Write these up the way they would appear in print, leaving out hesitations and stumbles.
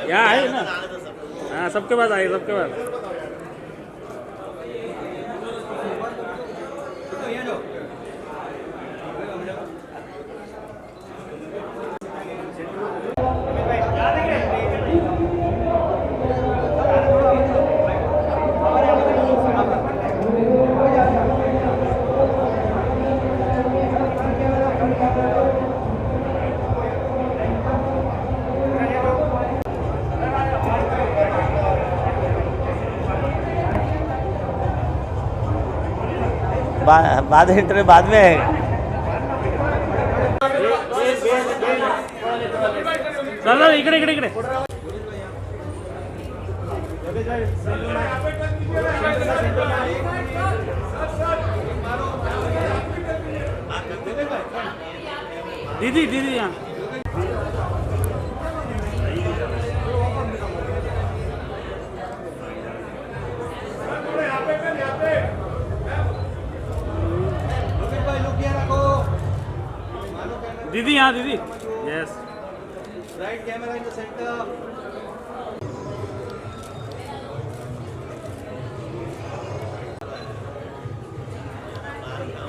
यहाँ है ना। हाँ सबके पास आए, सबके पास। बाद इंटरव्यू बाद में है। चलो इकडे इकडे इकडे। दीदी दीदी यहाँ। दीदी यहाँ दीदी। Yes. Right camera in the centre.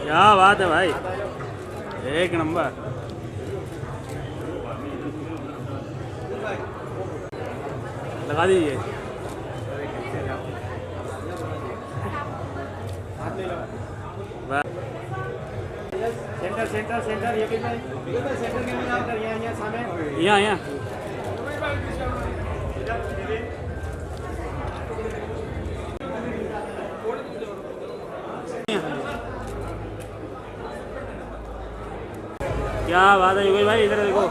क्या बात है भाई, एक नंबर। लगा दीजिए। सेंटर सेंटर सेंटर ये भी भाई सेंटर के में सेंटर यहाँ सामने यहाँ यहाँ। क्या बात है योगेश भाई, इधर देखो।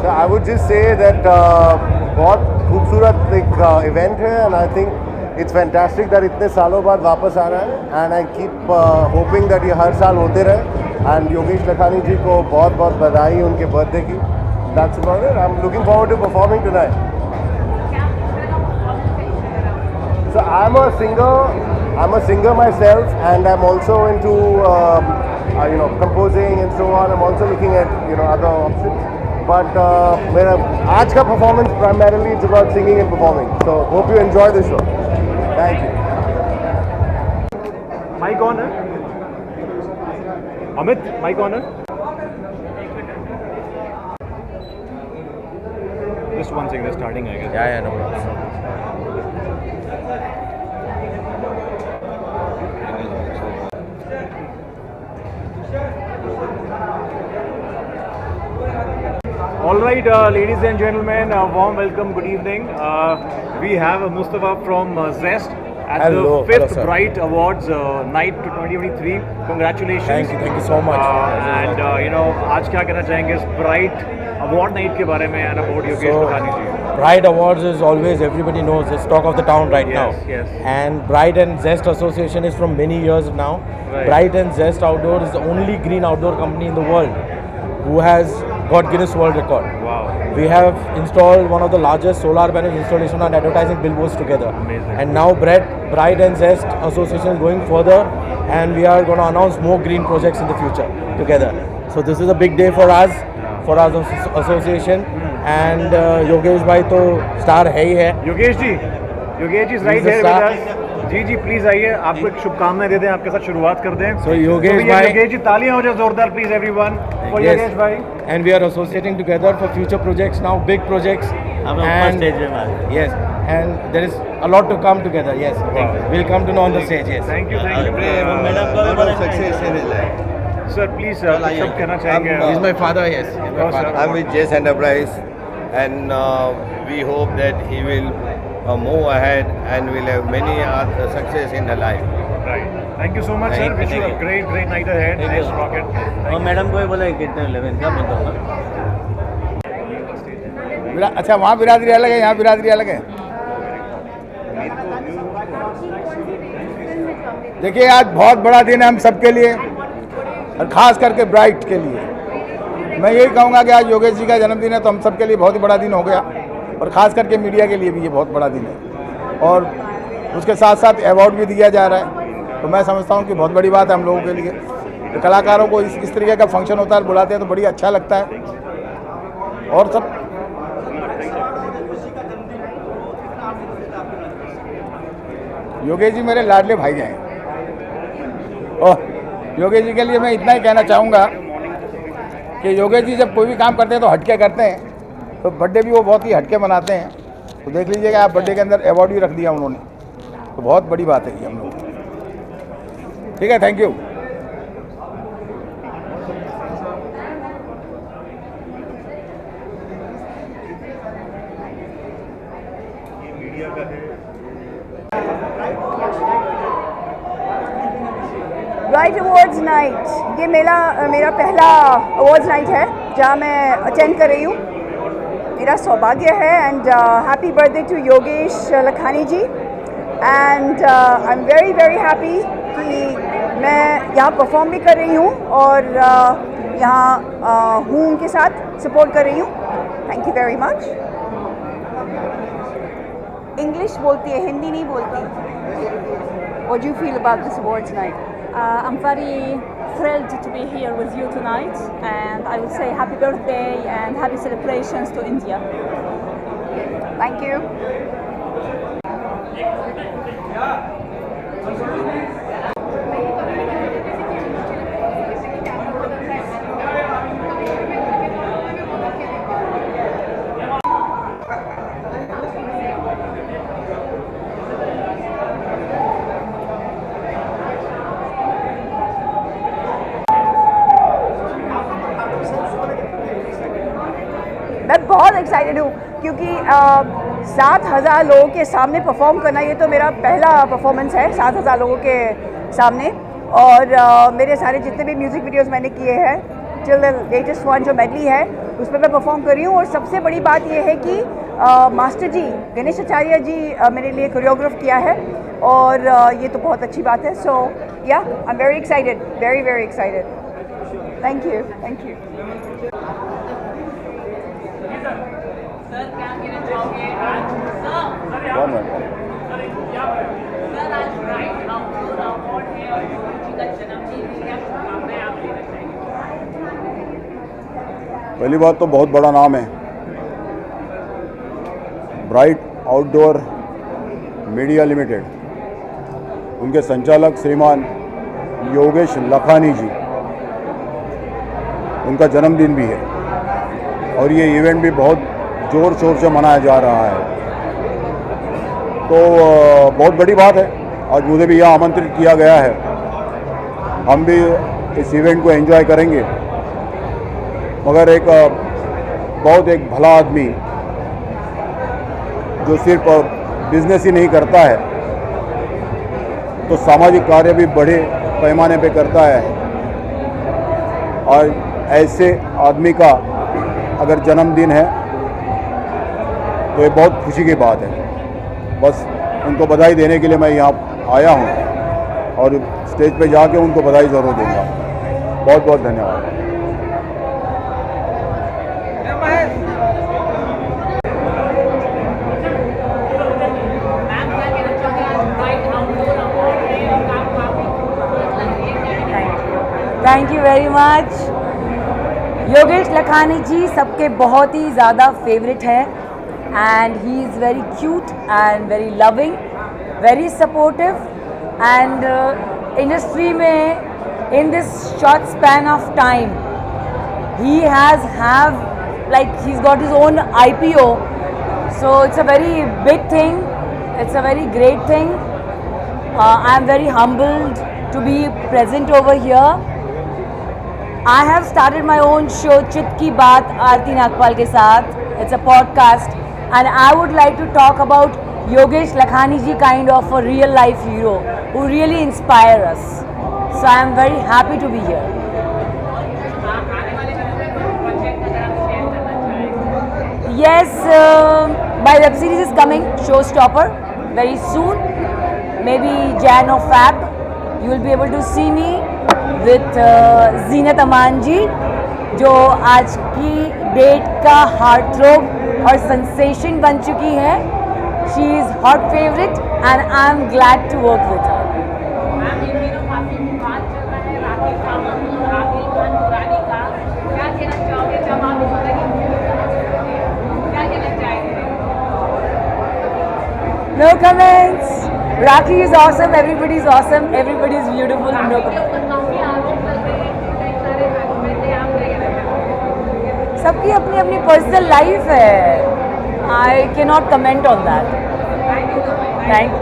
So I would just say that बहुत खूबसूरत एक इवेंट है and I think it's fantastic that इतने सालों बाद वापस आ रहा है and I keep hoping that ये हर साल होते रहे and योगेश लखानी जी को बहुत बहुत बधाई उनके बर्थडे की। That's about it. I'm looking forward to performing tonight. So I'm a singer myself and I'm also into composing and so on. I'm also looking at other options. But मेरा आज का performance primarily it's about singing and performing. So hope you enjoy the show. Thank you. Mike on है Amit, mike on है। Just one second, starting I guess. Yeah, no problem. All right, ladies and gentlemen, warm welcome, good evening. We have Mustafa from Zest at Hello, the 5th sir. Bright Awards night 2023. Congratulations. Thank you so much. And आज क्या कहना चाहेंगे इस Bright Award night के बारे में and about Yogesh Lakhani ji? Bright Awards is always, everybody knows, it's talk of the town right now. Yes. And Bright and Zest Association is from many years now. Right. Bright and Zest Outdoor is the only green outdoor company in the world who has got Guinness World Record. Wow. We have installed one of the largest solar panel installation on advertising billboards together. Amazing. And now Bright and Zest Association is going further and we are going to announce more green projects in the future together. So this is a big day for us, for our association. And Yogesh bhai to star है ही है. Yogesh ji is right He's a here with star. us. Ji please आइए, आपको एक शुभकामनाएं दे दें, आपके साथ शुरुआत कर दें। So योगेश भाई, योगेश जी तालियां हो जाए जोरदार please everyone for Yes. Yogesh भाई। And we are associating together for future projects now, big projects. And yes, and there is a lot to come together. Yes, we'll come to know on the stage. Yes. Thank you sir, please सब कहना चाहेंगे। He's my father. Yes, he's my Oh, sir. father. I'm with Jess Enterprise, and we hope that he will move ahead and will have many other success in the life. Right, thank you so much sir, wish you a great night ahead, nice rocket. और madam को भी बोला कितने 11 का मैं तो अच्छा, वहाँ बिरादरी अलग है, यहाँ बिरादरी अलग है। देखिए आज बहुत बड़ा दिन है हम सबके लिए और ख़ास करके ब्राइट के लिए। मैं यही कहूँगा कि आज योगेश जी का जन्मदिन है तो हम सबके लिए बहुत ही बड़ा दिन हो गया और ख़ास करके मीडिया के लिए भी ये बहुत बड़ा दिन है। और उसके साथ साथ अवार्ड भी दिया जा रहा है, तो मैं समझता हूँ कि बहुत बड़ी बात है हम लोगों के लिए। तो कलाकारों को इस तरीके का फंक्शन होता है, बुलाते हैं तो बड़ी अच्छा लगता है। और सब योगेश जी मेरे लाडले भाई हैं, और योगेश जी के लिए मैं इतना ही कहना चाहूँगा कि योगेश जी जब कोई भी काम करते हैं तो हटके करते हैं, तो बर्थडे भी वो बहुत ही हटके मनाते हैं। तो देख लीजिएगा आप, बर्थडे के अंदर अवार्ड भी रख दिया उन्होंने, तो बहुत बड़ी बात है ये हम लोग। ठीक है, thank you. Bright awards night, ये मेरा पहला अवार्ड्स नाइट है जहाँ मैं अटेंड कर रही हूँ। मेरा सौभाग्य है and happy birthday to Yogesh Lakhani ji. And I am very very happy कि मैं यहाँ परफॉर्म भी कर रही हूँ और यहाँ हूँ उनके साथ सपोर्ट कर रही हूँ। Thank you very much. English बोलती है, हिंदी नहीं बोलती। What do you feel about this awards night? I'm very thrilled to be here with you tonight, and I would say happy birthday and happy celebrations to India. Thank you. मैं बहुत excited हूँ क्योंकि 7,000 लोगों के सामने perform करना, ये तो मेरा पहला परफॉर्मेंस है 7,000 लोगों के सामने। और मेरे सारे जितने भी म्यूज़िक वीडियोस मैंने किए हैं टिल द लेटेस्ट वन जो मेडली है उस पर मैं परफॉर्म कर रही हूँ। और सबसे बड़ी बात ये है कि मास्टर जी गणेश आचार्य जी मेरे लिए कोरियोग्राफ किया है, और ये तो बहुत अच्छी बात है। सो या आई am very excited, very very excited. Thank you, thank you. पहली बात तो बहुत बड़ा नाम है, ब्राइट आउटडोर मीडिया लिमिटेड, उनके संचालक श्रीमान योगेश लखानी जी, उनका जन्मदिन भी है और ये इवेंट भी बहुत ज़ोर शोर से मनाया जा रहा है। तो बहुत बड़ी बात है, आज मुझे भी यहाँ आमंत्रित किया गया है। हम भी इस इवेंट को एंजॉय करेंगे, मगर एक भला आदमी जो सिर्फ बिजनेस ही नहीं करता है तो सामाजिक कार्य भी बड़े पैमाने पे करता है, और ऐसे आदमी का अगर जन्मदिन है तो ये बहुत खुशी की बात है। बस उनको बधाई देने के लिए मैं यहाँ आया हूँ और स्टेज पे जाके उनको बधाई ज़रूर दूँगा। बहुत बहुत धन्यवाद। Thank you very much. Yogesh Lakhani ji सबके बहुत ही ज़्यादा फेवरेट है, and he is very cute and very loving, very supportive, and industry में in this short span of time he has he's got his own IPO, so it's a very big thing, it's a very great thing. I am very humbled to be present over here. I have started my own show चित की बात आरती नागपाल के साथ. It's a podcast and I would like to talk about Yogesh Lakhani ji, kind of a real life hero who really inspire us. So I am very happy to be here. Yes, my web series is coming, Showstopper, very soon, maybe Jan or Feb. You will be able to see me with Zeenat Aman ji, जो आज की date का heart थ्रोब और sensation बन चुकी है. She is hot favorite and I'm glad to work with her. No comments. Rakhi is awesome. Everybody is awesome. Everybody is beautiful. No comments. सबकी अपनी अपनी पर्सनल लाइफ है. I cannot comment on that. Thank you.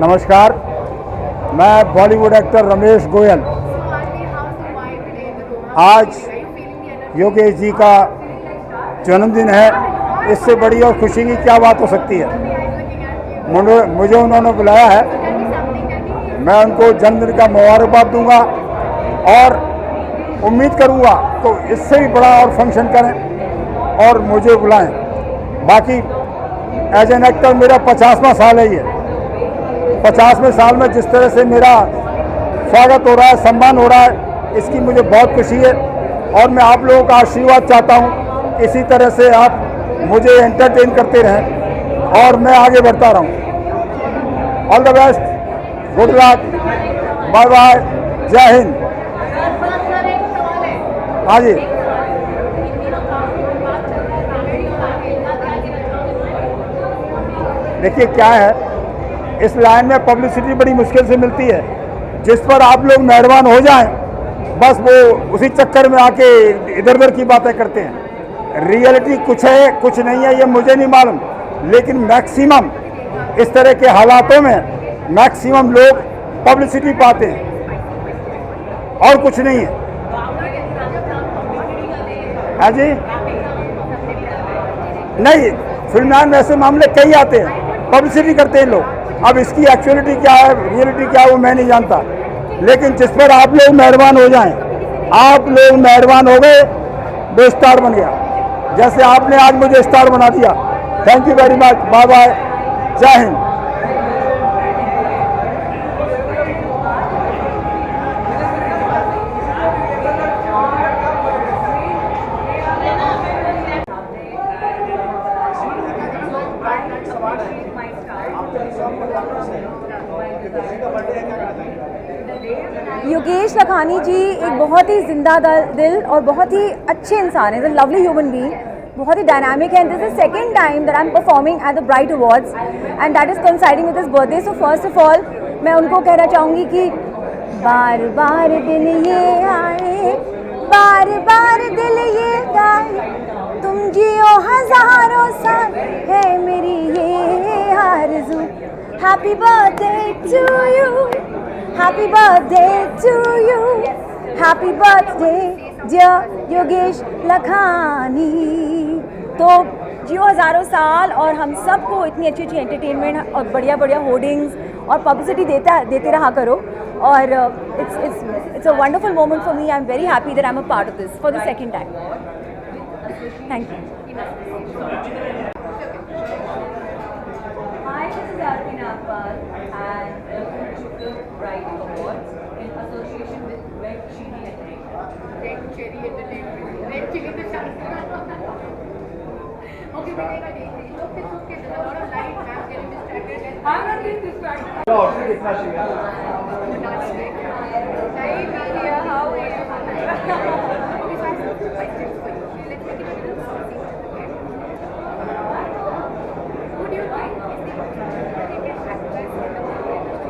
नमस्कार, मैं Bollywood actor Ramesh Goyal. आज योगेश जी का जन्मदिन है, इससे बड़ी और खुशी की क्या बात हो सकती है। मुझे उन्होंने बुलाया है, मैं उनको जन्मदिन का मुबारकबाद दूंगा और उम्मीद करूंगा तो इससे भी बड़ा और फंक्शन करें और मुझे बुलाएं। बाकी एज एन एक्टर मेरा 50वां साल है ये। 50वें साल में जिस तरह से मेरा स्वागत हो रहा है, सम्मान हो रहा है, इसकी मुझे बहुत खुशी है और मैं आप लोगों का आशीर्वाद चाहता हूँ। इसी तरह से आप मुझे एंटरटेन करते रहें और मैं आगे बढ़ता रहूँ। All the best, good luck, bye bye, जय हिंद। हाँ जी, देखिए क्या है, इस लाइन में पब्लिसिटी बड़ी मुश्किल से मिलती है। जिस पर आप लोग मेहरबान हो जाएं, बस वो उसी चक्कर में आके इधर उधर की बातें करते हैं। रियलिटी कुछ है कुछ नहीं है ये मुझे नहीं मालूम, लेकिन मैक्सिमम इस तरह के हालातों में मैक्सिमम लोग पब्लिसिटी पाते हैं और कुछ नहीं है। हाँ जी, नहीं, फिल्म में ऐसे मामले कई आते हैं, पब्लिसिटी करते हैं लोग। अब इसकी एक्चुअलिटी क्या है, रियलिटी क्या है, वो मैं नहीं जानता, लेकिन जिस पर आप लोग मेहरबान हो जाएं, आप लोग मेहरबान हो गए, वो स्टार बन गया, जैसे आपने आज मुझे स्टार बना दिया। Thank you very much, bye bye, जय हिंद। योगेश लखानी जी एक बहुत ही जिंदा दिल और बहुत ही अच्छे इंसान है, लवली ह्यूमन बीइंग, बहुत ही डायनामिक है। This is second time that I am performing at the bright awards and that is coinciding with his birthday. So first of all मैं उनको कहना चाहूँगी कि बार बार दिल ये आए, बार बार दिल ये गाए, तुम जियो हजारों साल है मेरी ये आरज़ू। Happy birthday to you, happy birthday to you, happy birthday dear Yogesh Lakhani. तो जियो हज़ारों साल और हम सबको इतनी अच्छी अच्छी एंटरटेनमेंट और बढ़िया बढ़िया होर्डिंग्स और पब्लिसिटी देते रहा करो। और it's a wonderful moment for me. I am very happy that I am a part of this for the second time. Thank you. Hi, this is Arpin Akbar and welcome to the Bright Awards in association with Red Chili Entertainment. Red Chili Entertainment. Red Chili the Okay, it's okay. There's a lot of light. I'm getting distracted. I'm not getting distracted. How are you? Okay, so I have some questions for you. Let's make it a little saucy. Okay? Who do you think is the most underrated actress in the movie industry?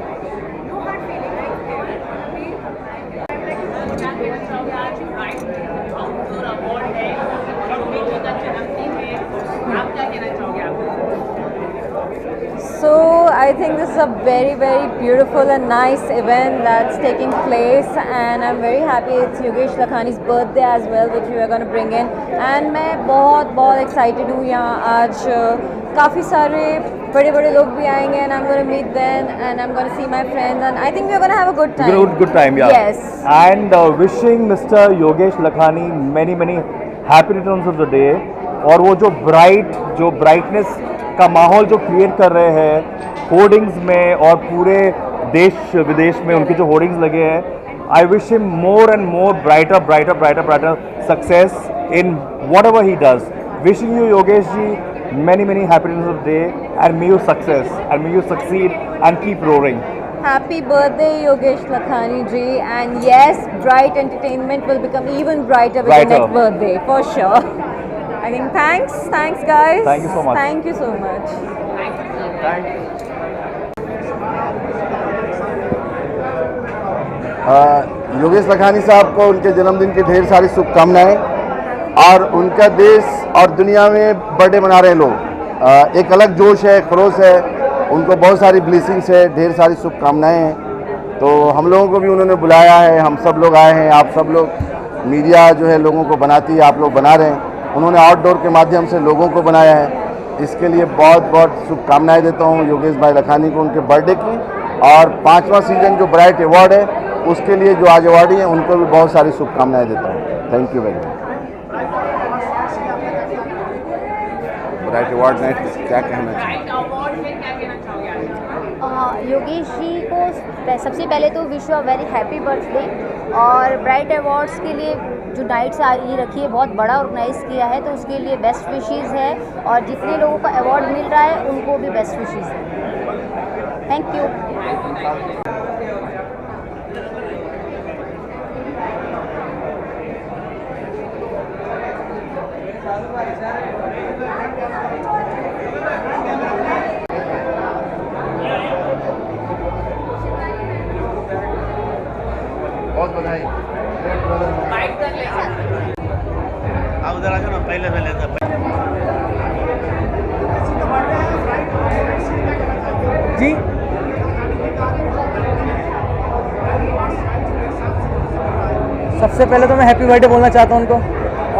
No hard feelings, right? So I think this is a very, very beautiful and nice event that's taking place, and I'm very happy it's Yogesh Lakhani's birthday as well, which we are going to bring in. And मैं बहुत excited हूँ यहाँ आज काफ़ी सारे बड़े लोग भी आएंगे, and I'm going to meet them, and I'm going to see my friends, and I think we're going to have a good time. Good time, yeah. Yes. And wishing Mr. Yogesh Lakhani many happy returns of the day. और वो जो brightness का माहौल जो create कर रहे हैं hoardings में और पूरे देश विदेश में उनके जो होर्डिंग्स लगे हैं, I wish him more and more brighter success in whatever he does. Wishing you Yogesh ji many happy returns of the day, and may you success and may you succeed and keep roaring. Happy birthday, Yogesh Lakhani ji, and yes, Bright Entertainment will become even brighter with the next birthday, for sure. I think thanks guys. Thank you so much. Thank you so much. Thank you. Yogesh Lakhani साहब को उनके जन्मदिन की ढेर सारी शुभकामनाएं, और उनका देश और दुनिया में बर्थडे मना रहे हैं लोग. एक अलग जोश है, खरोश है, उनको बहुत सारी ब्लेसिंग्स है, ढेर सारी शुभकामनाएं हैं. तो हम लोगों को भी उन्होंने बुलाया है, हम सब लोग आए हैं, आप सब लोग मीडिया जो है लोगों को बनाती है, आप लोग बना रहे हैं. उन्होंने आउटडोर के माध्यम से लोगों को बनाया है, इसके लिए बहुत शुभकामनाएं देता हूं योगेश भाई लखानी को उनके बर्थडे की. और 5वां सीजन जो ब्राइट अवार्ड है उसके लिए जो आज अवार्डी हैं उनको भी बहुत सारी शुभकामनाएं देता हूं. Thank you very much. Bright award night क्या कहना चाहिए? योगेश जी को सबसे पहले तो wish you a very happy birthday. और ब्राइट अवार्ड्स के लिए जो नाइट्स ये रखी है बहुत बड़ा ऑर्गेनाइज किया है, तो उसके लिए बेस्ट विशेज़ है, और जितने लोगों को अवार्ड मिल रहा है उनको भी बेस्ट विशेज़ है. Thank you. बहुत बधाई. आप उधर आ जाओ ना, पहले जी सबसे पहले तो मैं हैप्पी बर्थडे बोलना चाहता हूँ उनको,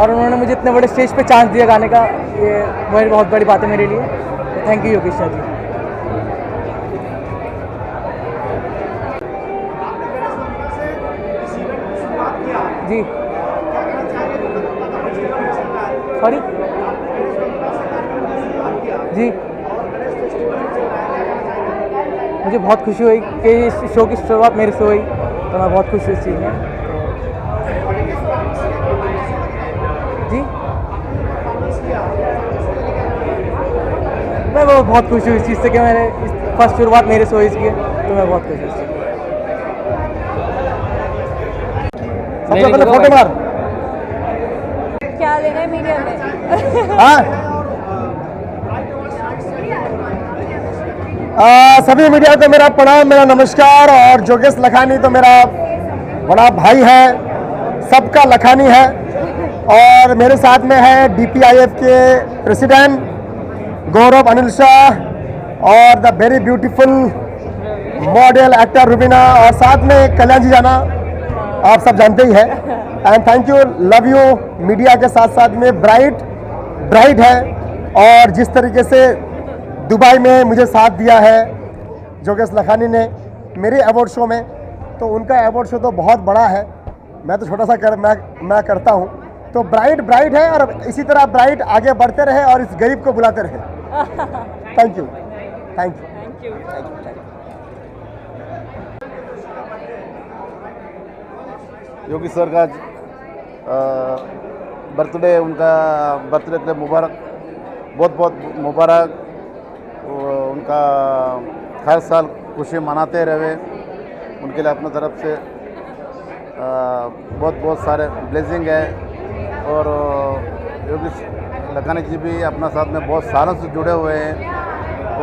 और उन्होंने मुझे इतने बड़े स्टेज पे चांस दिया गाने का, ये बहुत बड़ी बात है मेरे लिए. तो थैंक यू योगेश जी. जी सॉरी जी, मुझे बहुत खुशी हुई कि इस शो की शुरुआत मेरे से हुई, तो मैं बहुत खुश हूँ इस चीज़ में. जी मैं बहुत खुश हूँ इस चीज़ से कि मैंने फर्स्ट शुरुआत मेरे से हुई इसकी, तो मैं बहुत खुश हूँ इस चीज़. सबसे पहले फोटो मार. क्या लेना है मीडिया में? हाँ सभी मीडिया को मेरा प्रणाम, मेरा नमस्कार. और योगेश लखानी तो मेरा बड़ा भाई है, सबका लखानी है. और मेरे साथ में है DPIF के प्रेसिडेंट गौरव अनिल शाह, और the very beautiful model actor Rubina, और साथ में कल्याण जी जाना आप सब जानते ही है. And thank you, love you. Media के साथ साथ में ब्राइट है, और जिस तरीके से दुबई में मुझे साथ दिया है योगेश लखानी ने मेरे अवार्ड शो में, तो उनका अवार्ड शो तो बहुत बड़ा है, मैं तो छोटा सा मैं करता हूँ. तो ब्राइट है, और इसी तरह ब्राइट आगे बढ़ते रहे और इस गरीब को बुलाते रहे. Thank you. योगी सर का बर्थडे, उनका बर्थडे के लिए मुबारक, बहुत मुबारक. उनका हर साल खुशी मनाते रहे, उनके लिए अपनी तरफ से बहुत सारे ब्लेसिंग है. और योगी लखानी जी भी अपना साथ में बहुत सालों से जुड़े हुए हैं,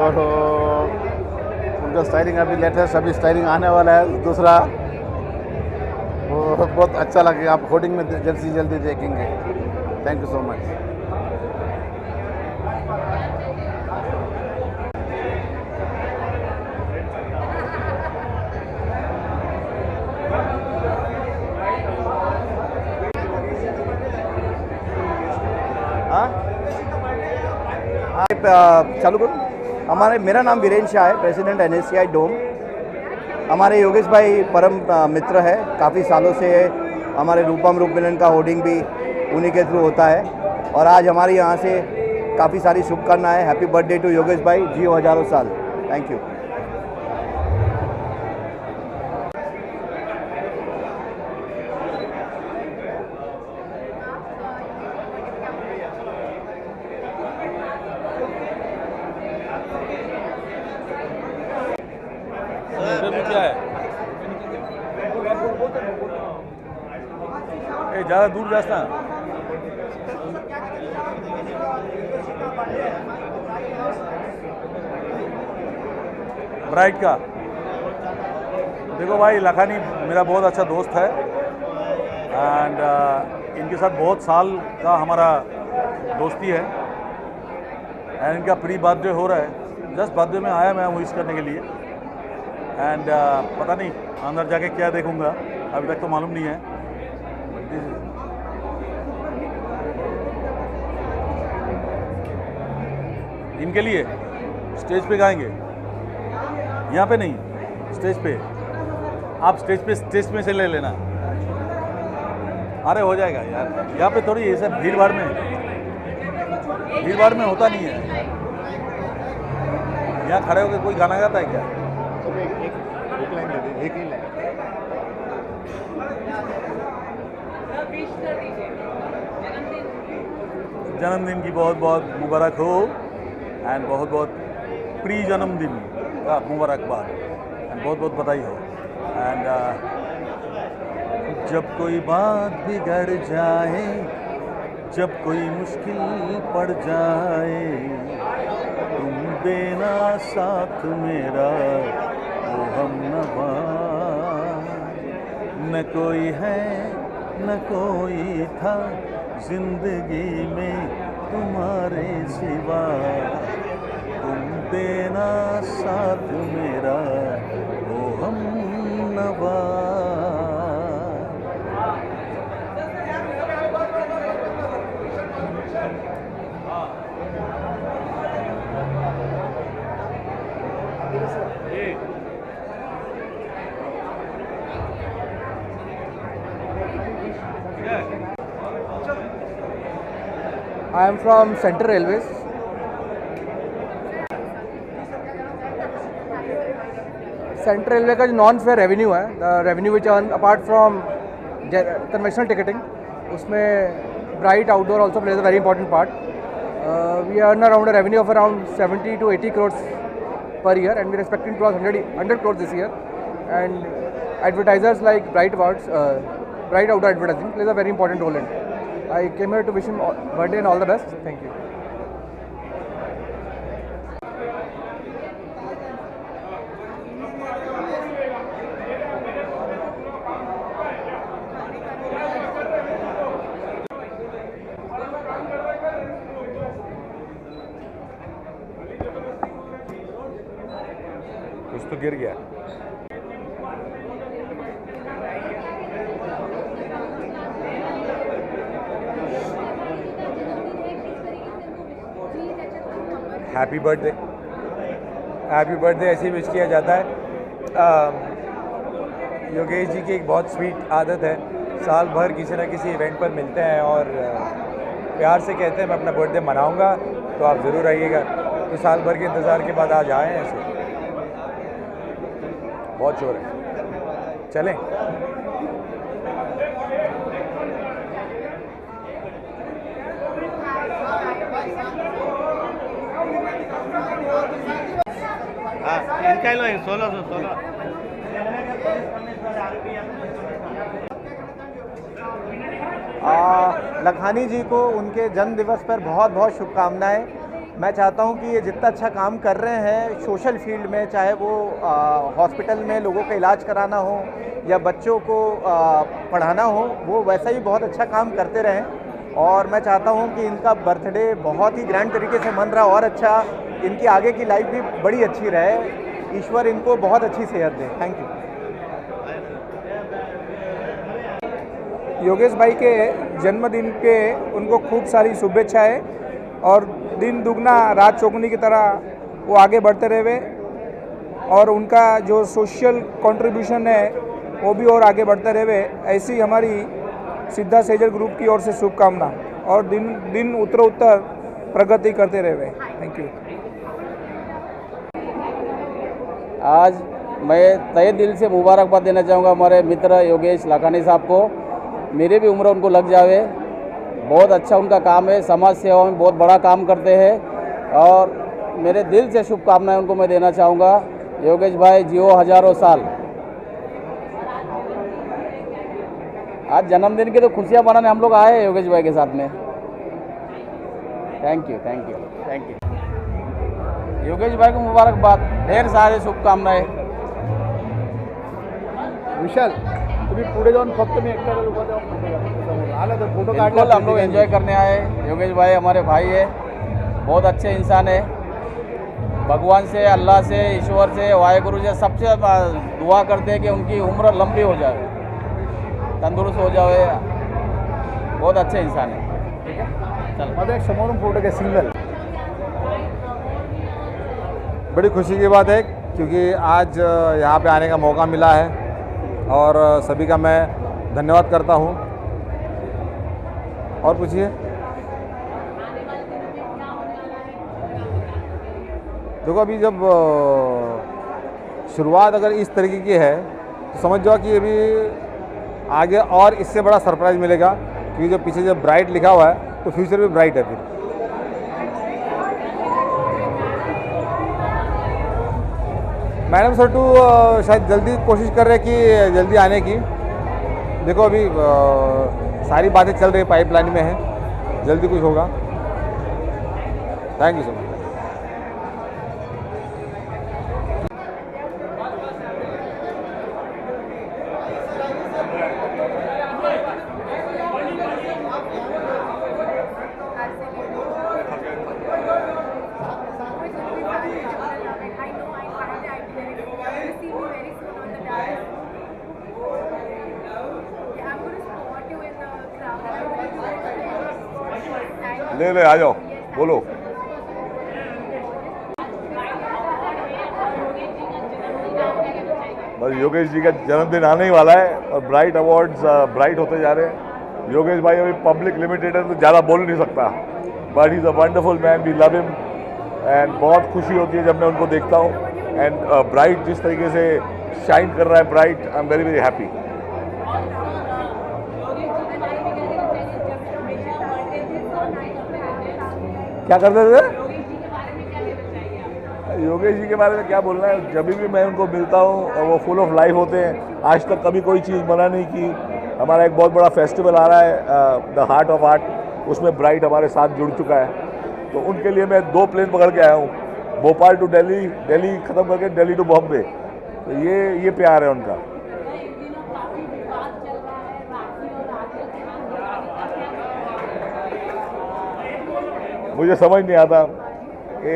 और उनका स्टाइलिंग अभी लेटेस्ट अभी स्टाइलिंग आने वाला है दूसरा, वो बहुत अच्छा लगेगा. आप होर्डिंग में जल्दी से जल्दी देखेंगे. Thank you so much. चालू करूँ। मेरा नाम वीरेंद्र शाह है, प्रेसिडेंट NSCI डोम। हमारे योगेश भाई परम मित्र है, काफ़ी सालों से हमारे रूपम रूप मिलन का होर्डिंग भी उन्हीं के थ्रू होता है और आज हमारे यहाँ से काफ़ी सारी शुभकामनाएं। हैप्पी बर्थडे टू योगेश भाई, जियो हजारों साल। Thank you. क्या है ज़्यादा दूर जाता ब्राइट का। देखो भाई, लखानी मेरा बहुत अच्छा दोस्त है एंड इनके साथ बहुत साल का हमारा दोस्ती है एंड इनका प्री बर्थडे हो रहा है। जस्ट बर्थडे में आया मैं विश करने के लिए एंड पता नहीं अंदर जाके क्या देखूंगा, अभी तक तो मालूम नहीं है। इनके लिए स्टेज पे गाएंगे, यहाँ पे नहीं, स्टेज पे। आप स्टेज में से ले लेना। अरे हो जाएगा यार, यहाँ पे थोड़ी ये सब भीड़ भाड़ में होता नहीं है। यहाँ खड़े होकर कोई गाना गाता है क्या? एक ही लाइन। जन्मदिन की बहुत बहुत मुबारक हो एंड बहुत बहुत प्री जन्मदिन का मुबारकबाद एंड बहुत बहुत बधाई हो। एंड जब कोई बात बिगड़ जाए, जब कोई मुश्किल पड़ जाए, तुम देना साथ मेरा ओ हमनवा। न कोई है न कोई था जिंदगी में तुम्हारे सिवा, तुम देना साथ मेरा ओ हमनवा। I am from Central Railways. Central Railway का जो नॉन फेयर रेवेन्यू है, the revenue which earn apart from conventional ticketing, उसमें bright outdoor also plays a very important part. We earn around a revenue of around 70 to 80 crores per year and we are expecting to cross 100 crores this year. And advertisers like Bright Awards, Bright Outdoor Advertising plays a very important role in it. I came here to wish him birthday and all the best. Thank you. कुछ तो गिर गया. Happy birthday ऐसे ही wish किया जाता है. योगेश जी की एक बहुत स्वीट आदत है, साल भर किसी न किसी इवेंट पर मिलते हैं और प्यार से कहते हैं मैं अपना बर्थडे मनाऊंगा तो आप ज़रूर आइएगा. तो साल भर के इंतज़ार के बाद आज आए हैं ऐसे. बहुत शोर है, चलें. इनका लो 1616. लखानी जी को उनके जन्म दिवस पर बहुत बहुत शुभकामनाएं. मैं चाहता हूं कि ये जितना अच्छा काम कर रहे हैं सोशल फील्ड में, चाहे वो हॉस्पिटल में लोगों का इलाज कराना हो या बच्चों को पढ़ाना हो, वो वैसा ही बहुत अच्छा काम करते रहें. और मैं चाहता हूं कि इनका बर्थडे बहुत ही ग्रैंड तरीके से मन रहा और अच्छा, इनकी आगे की लाइफ भी बड़ी अच्छी रहे. ईश्वर इनको बहुत अच्छी सेहत दे. Thank you. योगेश भाई के जन्मदिन पे उनको खूब सारी शुभेच्छाएं और दिन दुगना रात चौगुनी की तरह वो आगे बढ़ते रहे और उनका जो सोशल कंट्रीब्यूशन है वो भी और आगे बढ़ते रहे। ऐसी हमारी सिद्धा सेजल ग्रुप की ओर से शुभकामना और दिन दिन उत्तर प्रगति करते रहे। Thank you. आज मैं तहे दिल से मुबारकबाद देना चाहूँगा हमारे मित्र योगेश लखानी साहब को। मेरी भी उम्र उनको लग जावे, बहुत अच्छा उनका काम है, समाज सेवा में बहुत बड़ा काम करते हैं और मेरे दिल से शुभकामनाएं उनको मैं देना चाहूँगा। योगेश भाई जियो हजारों साल। आज जन्मदिन की तो खुशियाँ मनाने हम लोग आए हैं योगेश भाई के साथ में। Thank you thank you thank you. Yogesh भाई को मुबारकबाद, ढेर सारे शुभकामनाएं। विशाल तुम्ही पुढे जाऊन फक्त मी एकटा लोक आला तर फोटो बिल्कुल हम लोग एंजॉय करने आए। योगेश भाई हमारे भाई है, बहुत अच्छे इंसान है। भगवान से, अल्लाह से, ईश्वर से, वाहेगुरु से सबसे दुआ करते हैं कि उनकी उम्र लंबी हो जाए, तंदुरुस्त हो जाए। बहुत अच्छे इंसान है। ठीक है, चल माझा एक समोरून फोटो घ्या सिंगल। बड़ी खुशी की बात है क्योंकि आज यहाँ पे आने का मौका मिला है और सभी का मैं धन्यवाद करता हूँ। और पूछिए। देखो अभी जब शुरुआत अगर इस तरीके की है तो समझ जाओ कि अभी आगे और इससे बड़ा सरप्राइज़ मिलेगा क्योंकि जो पीछे जब ब्राइट लिखा हुआ है तो फ्यूचर भी ब्राइट है। फिर मैडम सर टू शायद जल्दी कोशिश कर रहे हैं कि जल्दी आने की। देखो अभी सारी बातें चल रही पाइपलाइन में है, जल्दी कुछ होगा। Thank you so much. ले आ जाओ, बोलो। बस योगेश जी का जन्मदिन आने ही वाला है और ब्राइट अवार्ड्स ब्राइट होते जा रहे हैं। योगेश भाई अभी पब्लिक लिमिटेड है तो ज़्यादा बोल नहीं सकता, but he is a wonderful man, we love him and बहुत खुशी होती है जब मैं उनको देखता हूँ। एंड ब्राइट जिस तरीके से शाइन कर रहा है bright, I am very very happy. क्या करते थे? योगेश जी के बारे में क्या बोलना है, जब भी मैं उनको मिलता हूँ और वो फुल ऑफ लाइफ होते हैं। आज तक कभी कोई चीज़ मना नहीं की। हमारा एक बहुत बड़ा फेस्टिवल आ रहा है द हार्ट ऑफ आर्ट, उसमें ब्राइट हमारे साथ जुड़ चुका है। तो उनके लिए मैं 2 प्लेन पकड़ के आया हूँ, भोपाल टू दिल्ली, दिल्ली ख़त्म करके दिल्ली टू बॉम्बे। तो ये प्यार है उनका। मुझे समझ नहीं आता कि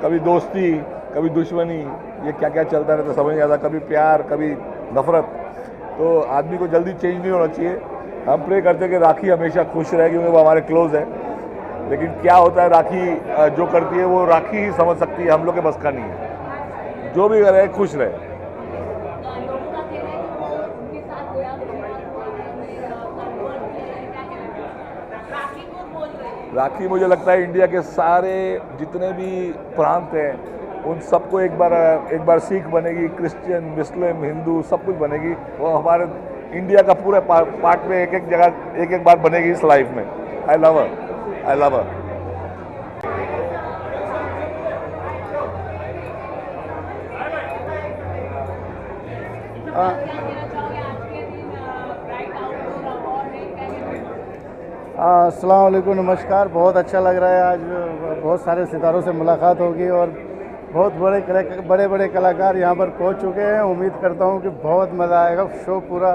कभी दोस्ती कभी दुश्मनी, ये क्या क्या चलता रहता समझ नहीं आता। कभी प्यार कभी नफरत, तो आदमी को जल्दी चेंज नहीं होना चाहिए। हम प्रे करते हैं कि राखी हमेशा खुश रहे क्योंकि वो हमारे क्लोज है। लेकिन क्या होता है, राखी जो करती है वो राखी ही समझ सकती है, हम लोग के बस का नहीं है। जो भी करे खुश रहे। राखी मुझे लगता है इंडिया के सारे जितने भी प्रांत हैं उन सबको एक बार सिख बनेगी, क्रिश्चियन, मुस्लिम, हिंदू सब कुछ बनेगी। वो हमारे इंडिया का पूरे पार्ट में एक जगह एक बार बनेगी इस लाइफ में। I love her, I love हर। अस्सलाम वालेकुम, नमस्कार। बहुत अच्छा लग रहा है, आज बहुत सारे सितारों से मुलाकात होगी और बहुत बड़े बड़े कलाकार यहाँ पर पहुँच चुके हैं। उम्मीद करता हूँ कि बहुत मज़ा आएगा। शो पूरा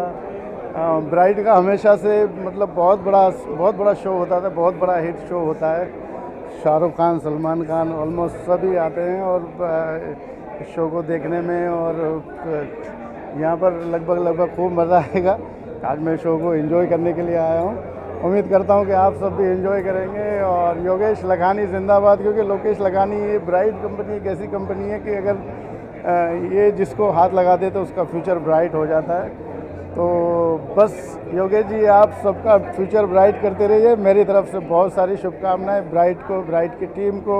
ब्राइट का हमेशा से मतलब बहुत बड़ा शो होता था, बहुत बड़ा हिट शो होता है। शाहरुख खान, सलमान खान ऑलमोस्ट सभी आते हैं और शो को देखने में, और यहाँ पर लगभग खूब मज़ा आएगा। आज मैं शो को एंजॉय करने के लिए आया हूँ। उम्मीद करता हूँ कि आप सब भी एंजॉय करेंगे। और योगेश लखानी जिंदाबाद, क्योंकि लोकेश लखानी ये ब्राइट कंपनी एक ऐसी कंपनी है कि अगर ये जिसको हाथ लगा दे तो उसका फ्यूचर ब्राइट हो जाता है। तो बस योगेश जी आप सबका फ्यूचर ब्राइट करते रहिए। मेरी तरफ से बहुत सारी शुभकामनाएं ब्राइट को, ब्राइट की टीम को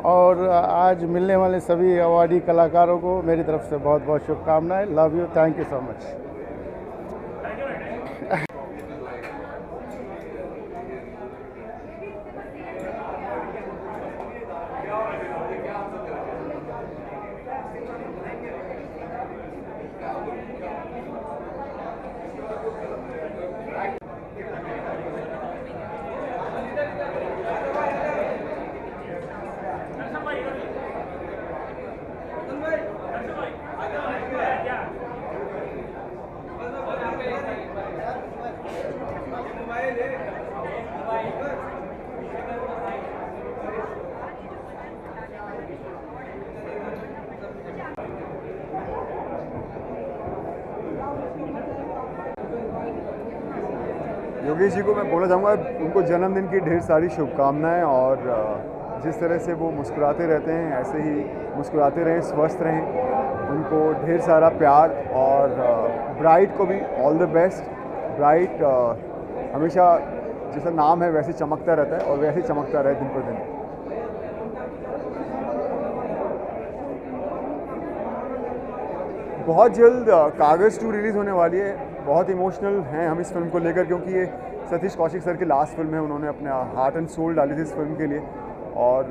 और आज मिलने वाले सभी अवार्डी कलाकारों को मेरी तरफ से बहुत बहुत शुभकामनाएं। Love you, thank you so much. Yogesh ji को मैं बोलना चाहूँगा उनको जन्मदिन की ढेर सारी शुभकामनाएं और जिस तरह से वो मुस्कुराते रहते हैं ऐसे ही मुस्कुराते रहें, स्वस्थ रहें। उनको ढेर सारा प्यार और ब्राइट को भी ऑल द बेस्ट। ब्राइट हमेशा जैसा नाम है वैसे चमकता रहता है और वैसे ही चमकता रहे दिन पर दिन। बहुत जल्द कागज़ 2 रिलीज़ होने वाली है। बहुत इमोशनल हैं हम इस फिल्म को लेकर, क्योंकि ये सतीश कौशिक सर की लास्ट फिल्म है। उन्होंने अपने हार्ट एंड सोल डाली थी इस फिल्म के लिए और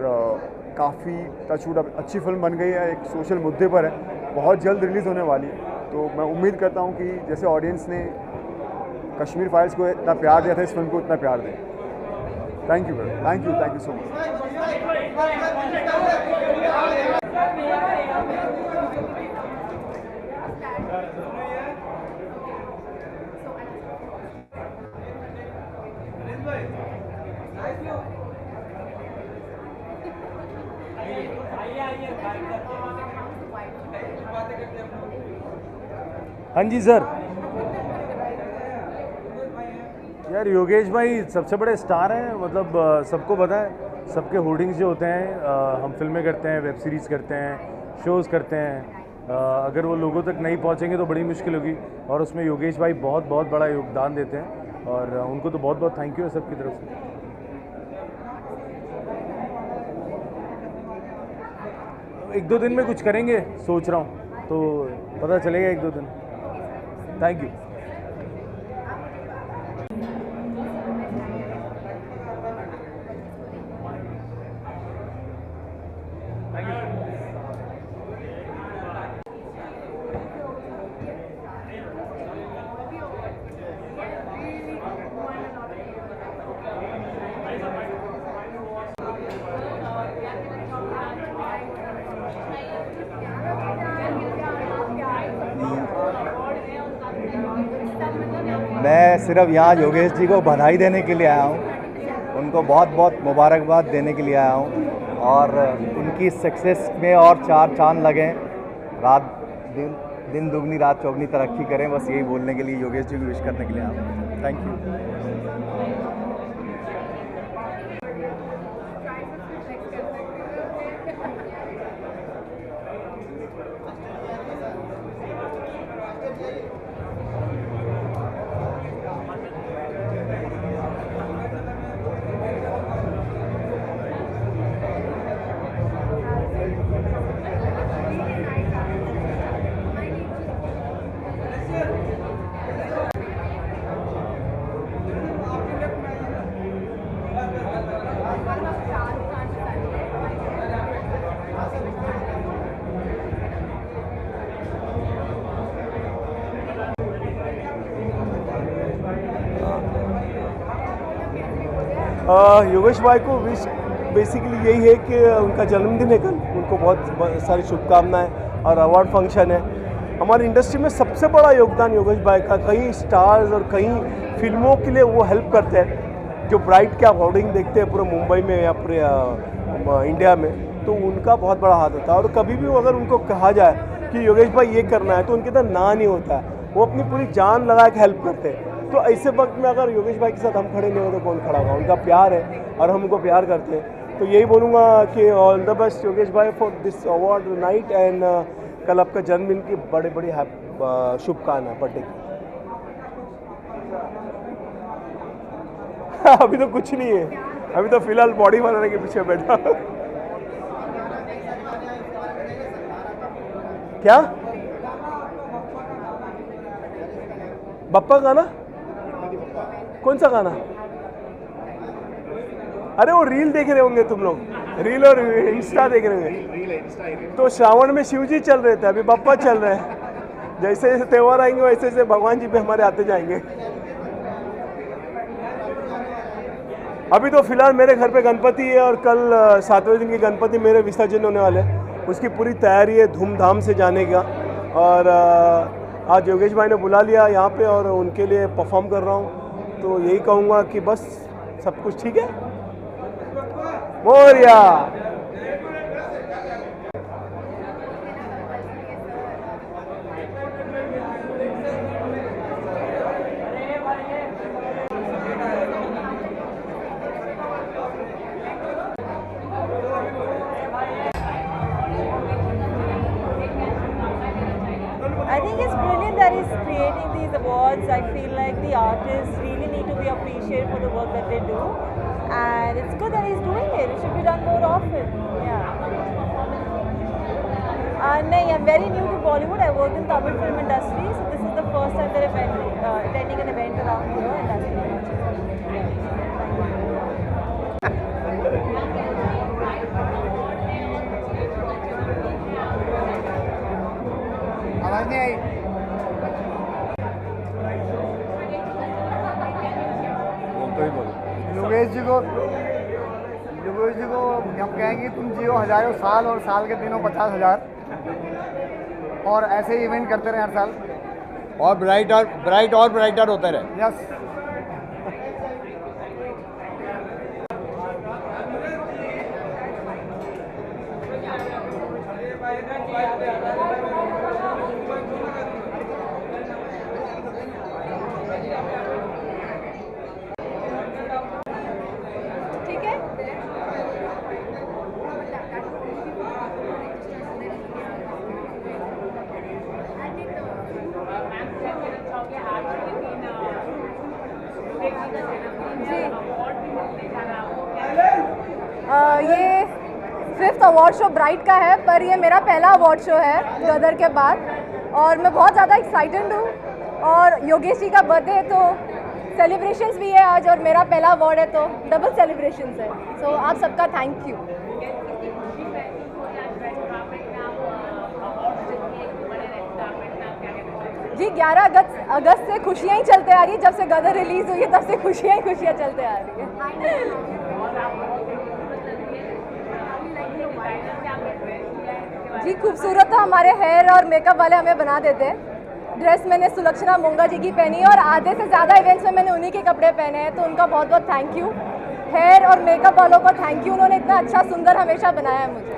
काफ़ी टचवुड अच्छी फिल्म बन गई है, एक सोशल मुद्दे पर है। बहुत जल्द रिलीज़ होने वाली है। तो मैं उम्मीद करता हूँ कि जैसे ऑडियंस ने कश्मीर फाइल्स को इतना प्यार दिया था, इस फिल्म को इतना प्यार दें। Thank you thank you so much. हाँ जी सर। यार योगेश भाई सबसे बड़े स्टार हैं, मतलब सबको पता है। सबके होर्डिंग्स जो होते हैं, हम फिल्में करते हैं, वेब सीरीज़ करते हैं, शोज़ करते हैं, अगर वो लोगों तक नहीं पहुंचेंगे तो बड़ी मुश्किल होगी। और उसमें योगेश भाई बहुत बहुत बड़ा योगदान देते हैं और उनको तो बहुत बहुत थैंक यू है सबकी तरफ से। एक दो दिन में कुछ करेंगे सोच रहा हूँ, तो पता चलेगा एक दो दिन। Thank you. मैं सिर्फ यहाँ योगेश जी को बधाई देने के लिए आया हूँ, उनको बहुत बहुत मुबारकबाद देने के लिए आया हूँ और उनकी सक्सेस में और 4 चांद लगें, दिन दुगनी रात चौगनी तरक्की करें, बस यही बोलने के लिए योगेश जी को विश करने के लिए आया हूँ। Thank you. योगेश भाई को विश बेसिकली यही है कि उनका जन्मदिन है कल, उनको बहुत सारी शुभकामनाएं और अवार्ड फंक्शन है। हमारी इंडस्ट्री में सबसे बड़ा योगदान योगेश भाई का, कई स्टार्स और कई फिल्मों के लिए वो हेल्प करते हैं। जो ब्राइट के आप होर्डिंग देखते हैं पूरे मुंबई में या पूरे इंडिया में, तो उनका बहुत बड़ा हाथ होता है। और कभी भी अगर उनको कहा जाए कि योगेश भाई ये करना है तो उनके अंदर ना नहीं होता है। वो अपनी पूरी जान लगा के हेल्प करते हैं। तो ऐसे वक्त में अगर योगेश भाई के साथ हम खड़े नहीं हो तो कौन खड़ा होगा? उनका प्यार है और हम उनको प्यार करते हैं। तो यही बोलूँगा कि ऑल द बेस्ट योगेश भाई for this award night, and कल आपका जन्मदिन की बड़े बड़ी शुभकामनाएं बर्थडे की। अभी तो कुछ नहीं है, अभी तो फिलहाल बॉडी बनाने के पीछे बैठा। क्या बप्पा गाना? कौन सा गाना? अरे वो रील देख रहे होंगे तुम लोग, रील और इंस्टा देख रहे होंगे। तो श्रावण में शिव जी चल रहे थे, अभी बप्पा चल रहे हैं। जैसे जैसे त्यौहार आएंगे वैसे वैसे भगवान जी पे हमारे आते जाएंगे। अभी तो फिलहाल मेरे घर पे गणपति है और कल 7वें दिन की गणपति मेरे विसर्जन होने वाले हैं, उसकी पूरी तैयारी है धूमधाम से जाने का। और आज योगेश भाई ने बुला लिया यहाँ पे और उनके लिए परफॉर्म कर रहा हूँ। तो यही कहूँगा कि बस सब कुछ ठीक है। Moriya. I think it's brilliant that he's creating these awards. I feel like the artists really need to be appreciated for the work that they do, and it's good that he's doing it. It should be done more often. Yeah. No, I'm very new to Bollywood. I work in Tamil film industry, so this is the first time that I'm attending an event around here, and that's very much. आवाज नहीं आई। योगेश जी को हम कहेंगे तुम जियो हजारों साल और साल के दिनों 50,000, और ऐसे ही इवेंट करते रहे हर साल, और ब्राइटर होते रहे। यस। ठीक है। ये 5th अवार्ड शो ब्राइट का है, पर ये मेरा पहला अवार्ड शो है गदर के बाद, और मैं बहुत ज़्यादा एक्साइटेड हूँ। और योगेश जी का बर्थडे है तो सेलिब्रेशंस भी है आज, और मेरा पहला अवार्ड है तो डबल सेलिब्रेशंस है। सो आप सबका थैंक यू। जी 11 अगस्त से खुशियाँ ही चलते आ रही है। जब से गदर रिलीज़ हुई है तब से खुशियाँ ही खुशियाँ चलते आ रही है। जी खूबसूरत तो हमारे हेयर और मेकअप वाले हमें बना देते हैं। ड्रेस मैंने सुलक्षणा मोंगा जी की पहनी है, और आधे से ज़्यादा इवेंट्स में मैंने उन्हीं के कपड़े पहने हैं, तो उनका बहुत बहुत थैंक यू। हेयर और मेकअप वालों को थैंक यू, उन्होंने इतना अच्छा सुंदर हमेशा बनाया है मुझे।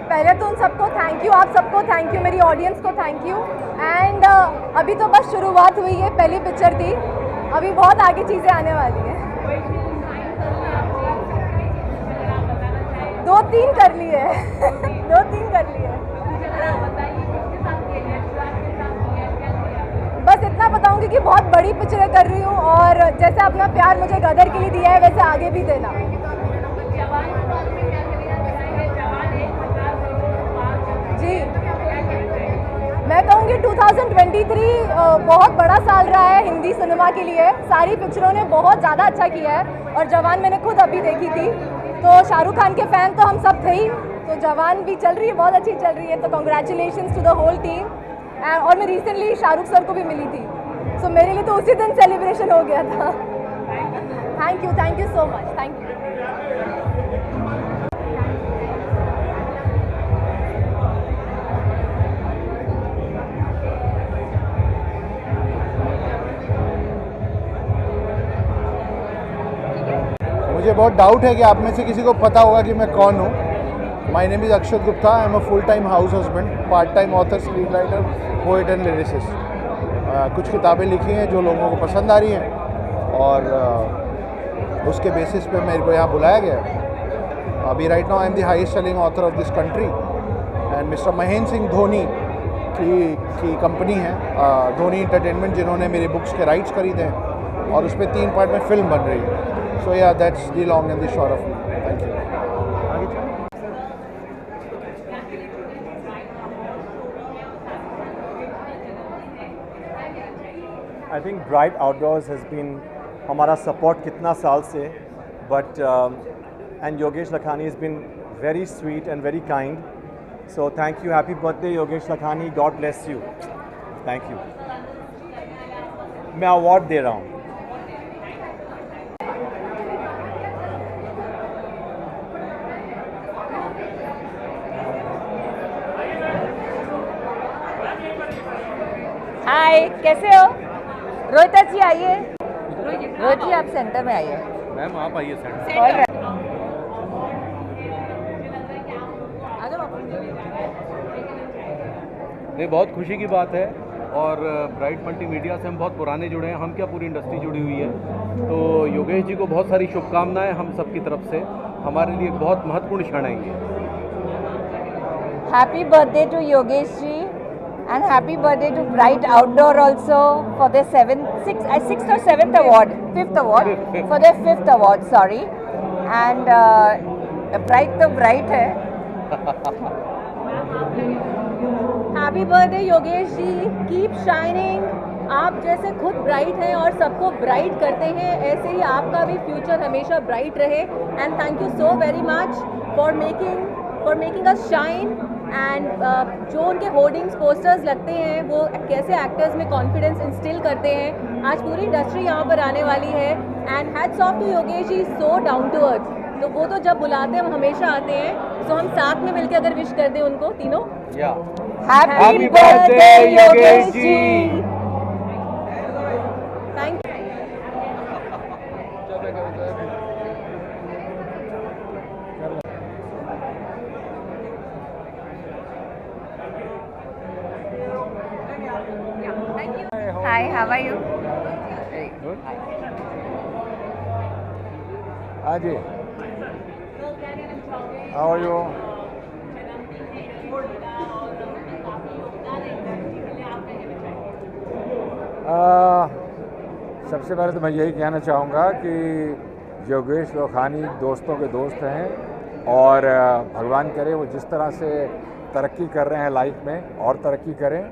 पहले तो उन सबको थैंक यू, आप सबको थैंक यू, मेरी ऑडियंस को थैंक यू। एंड अभी तो बस शुरुआत हुई है, पहली पिक्चर थी, अभी बहुत आगे चीज़ें आने वाली हैं। 2-3 कर ली है 2-3 कर ली है। बस इतना बताऊंगी कि बहुत बड़ी पिक्चरें कर रही हूँ, और जैसे अपना प्यार मुझे गदर के लिए दिया है वैसे आगे भी देना। जी मैं कहूँगी 2023 बहुत बड़ा साल रहा है हिंदी सिनेमा के लिए। सारी पिक्चरों ने बहुत ज़्यादा अच्छा किया है, और जवान मैंने खुद अभी देखी थी, तो शाहरुख खान के फ़ैन तो हम सब थे ही, तो जवान भी चल रही है, बहुत अच्छी चल रही है, तो congratulations to the whole team. और मैं रिसेंटली शाहरुख सर को भी मिली थी, सो मेरे लिए तो उसी दिन सेलिब्रेशन हो गया था। Thank you so much, thank you. बहुत डाउट है कि आप में से किसी को पता होगा कि मैं कौन हूँ। My name is Akshat Gupta, I am a full time house husband, part time author, screen writer, poet and lyricist. कुछ किताबें लिखी हैं जो लोगों को पसंद आ रही हैं और उसके बेसिस पे मेरे को यहाँ बुलाया गया है। अभी right now I am the highest selling author of this country and mister Mahendra Singh Dhoni की कंपनी है धोनी एंटरटेनमेंट, जिन्होंने मेरी बुक्स के राइट्स खरीदे हैं और उस पर 3 पार्ट में फिल्म बन रही है। So yeah that's the long and the short of me. Thank you. I think Bright Outdoors has been हमारा सपोर्ट कितना साल से, but and Yogesh Lakhani has been very sweet and very kind. So thank you. Happy birthday, Yogesh Lakhani. God bless you. Thank you. मैं award दे रहा हूँ. हाय, कैसे हो? रोहिता जी आइए. रोहित जी आप सेंटर में आइए. मैम आप आइए सेंटर. नहीं, बहुत खुशी की बात है और ब्राइट मल्टीमीडिया से हम बहुत पुराने जुड़े हैं. हम क्या, पूरी इंडस्ट्री जुड़ी हुई है. तो योगेश जी को बहुत सारी शुभकामनाएं हम सब की तरफ से. हमारे लिए बहुत महत्वपूर्ण क्षण है ये. Happy birthday to Yogesh ji and happy birthday to Bright Outdoor also for their 6th or 7th award, 5th award, for their 5th award, sorry. And Bright तो Bright है. हैप्पी बर्थडे योगेश जी, कीप शाइनिंग. आप जैसे खुद ब्राइट हैं और सबको bright करते हैं, ऐसे ही आपका भी फ्यूचर हमेशा ब्राइट रहे. And thank you so very much for making us shine. And जो उनके होर्डिंग्स पोस्टर्स लगते हैं वो कैसे एक्टर्स में कॉन्फिडेंस इंस्टिल करते हैं. आज पूरी इंडस्ट्री यहाँ पर आने वाली है. And hats off to Yogesh ji, so down to earth. तो वो तो जब बुलाते हैं हम हमेशा आते हैं. सो हम साथ में मिलकर अगर विश कर दें उनको तीनों. Happy birthday Yogesh ji. Thank you. Hi, how are you? Very good. Aji, how are you? सबसे पहले तो मैं यही कहना चाहूँगा कि योगेश लखानी दोस्तों के दोस्त हैं और भगवान करे वो जिस तरह से तरक्की कर रहे हैं लाइफ में और तरक्की करें.